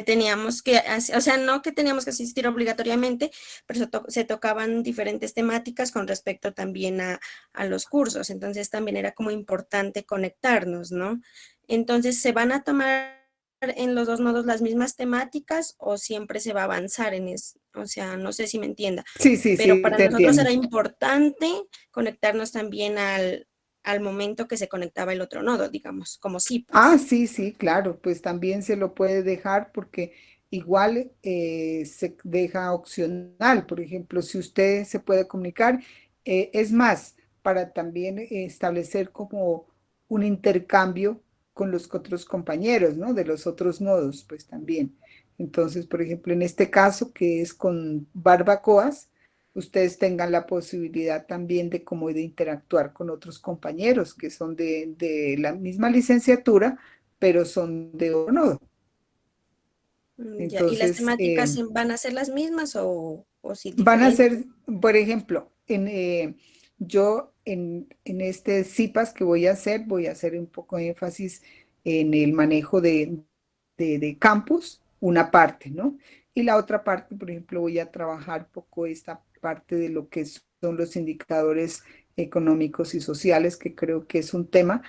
teníamos que, o sea, no que teníamos que asistir obligatoriamente, pero se tocaban diferentes temáticas con respecto también a los cursos, entonces también era como importante conectarnos, ¿no? Entonces, ¿se van a tomar en los dos nodos las mismas temáticas o siempre se va a avanzar en eso? O sea, no sé si me entienda. Sí, pero para nosotros era importante conectarnos también al momento que se conectaba el otro nodo, digamos, como CIPAS. Sí, claro, pues también se lo puede dejar porque igual se deja opcional. Por ejemplo, si usted se puede comunicar, es más, para también establecer como un intercambio con los otros compañeros, ¿no? De los otros nodos, pues también. Entonces, por ejemplo, en este caso, que es con Barbacoas, ustedes tengan la posibilidad también de como de interactuar con otros compañeros que son de la misma licenciatura, pero son de otro nodo. Entonces, ¿y las temáticas van a ser las mismas o sí diferentes? Van a ser, por ejemplo, yo en este CIPAS que voy a hacer un poco de énfasis en el manejo de campus, una parte, ¿no? Y la otra parte, por ejemplo, voy a trabajar un poco esta parte de lo que son los indicadores económicos y sociales, que creo que es un tema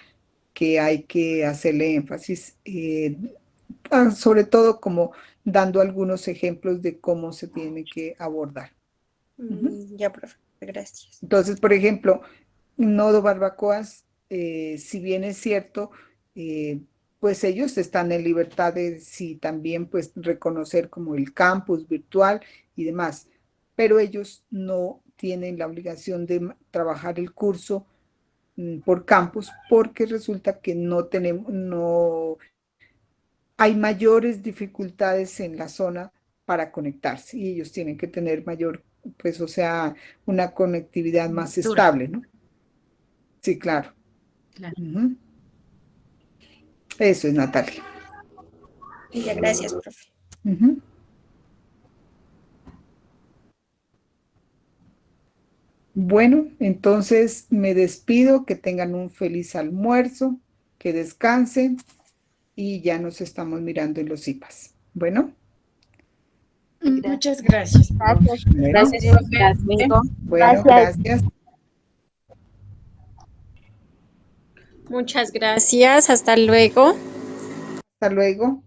que hay que hacerle énfasis, sobre todo como dando algunos ejemplos de cómo se tiene que abordar. Ya, profe, gracias. Entonces, por ejemplo, nodo Barbacoas, si bien es cierto, pues ellos están en libertad de también pues reconocer como el campus virtual y demás, pero ellos no tienen la obligación de trabajar el curso por campus porque resulta que no hay mayores dificultades en la zona para conectarse y ellos tienen que tener pues, o sea, una conectividad más Dura. estable, ¿no? Sí, claro. Claro. Eso es, Natalia. Ya, gracias, profe. Bueno, entonces me despido, que tengan un feliz almuerzo, que descansen y ya nos estamos mirando en los IPAs. Bueno. Muchas gracias, profe. Gracias. Bueno, Gracias, profe. bueno, gracias. Muchas gracias. Hasta luego. Hasta luego.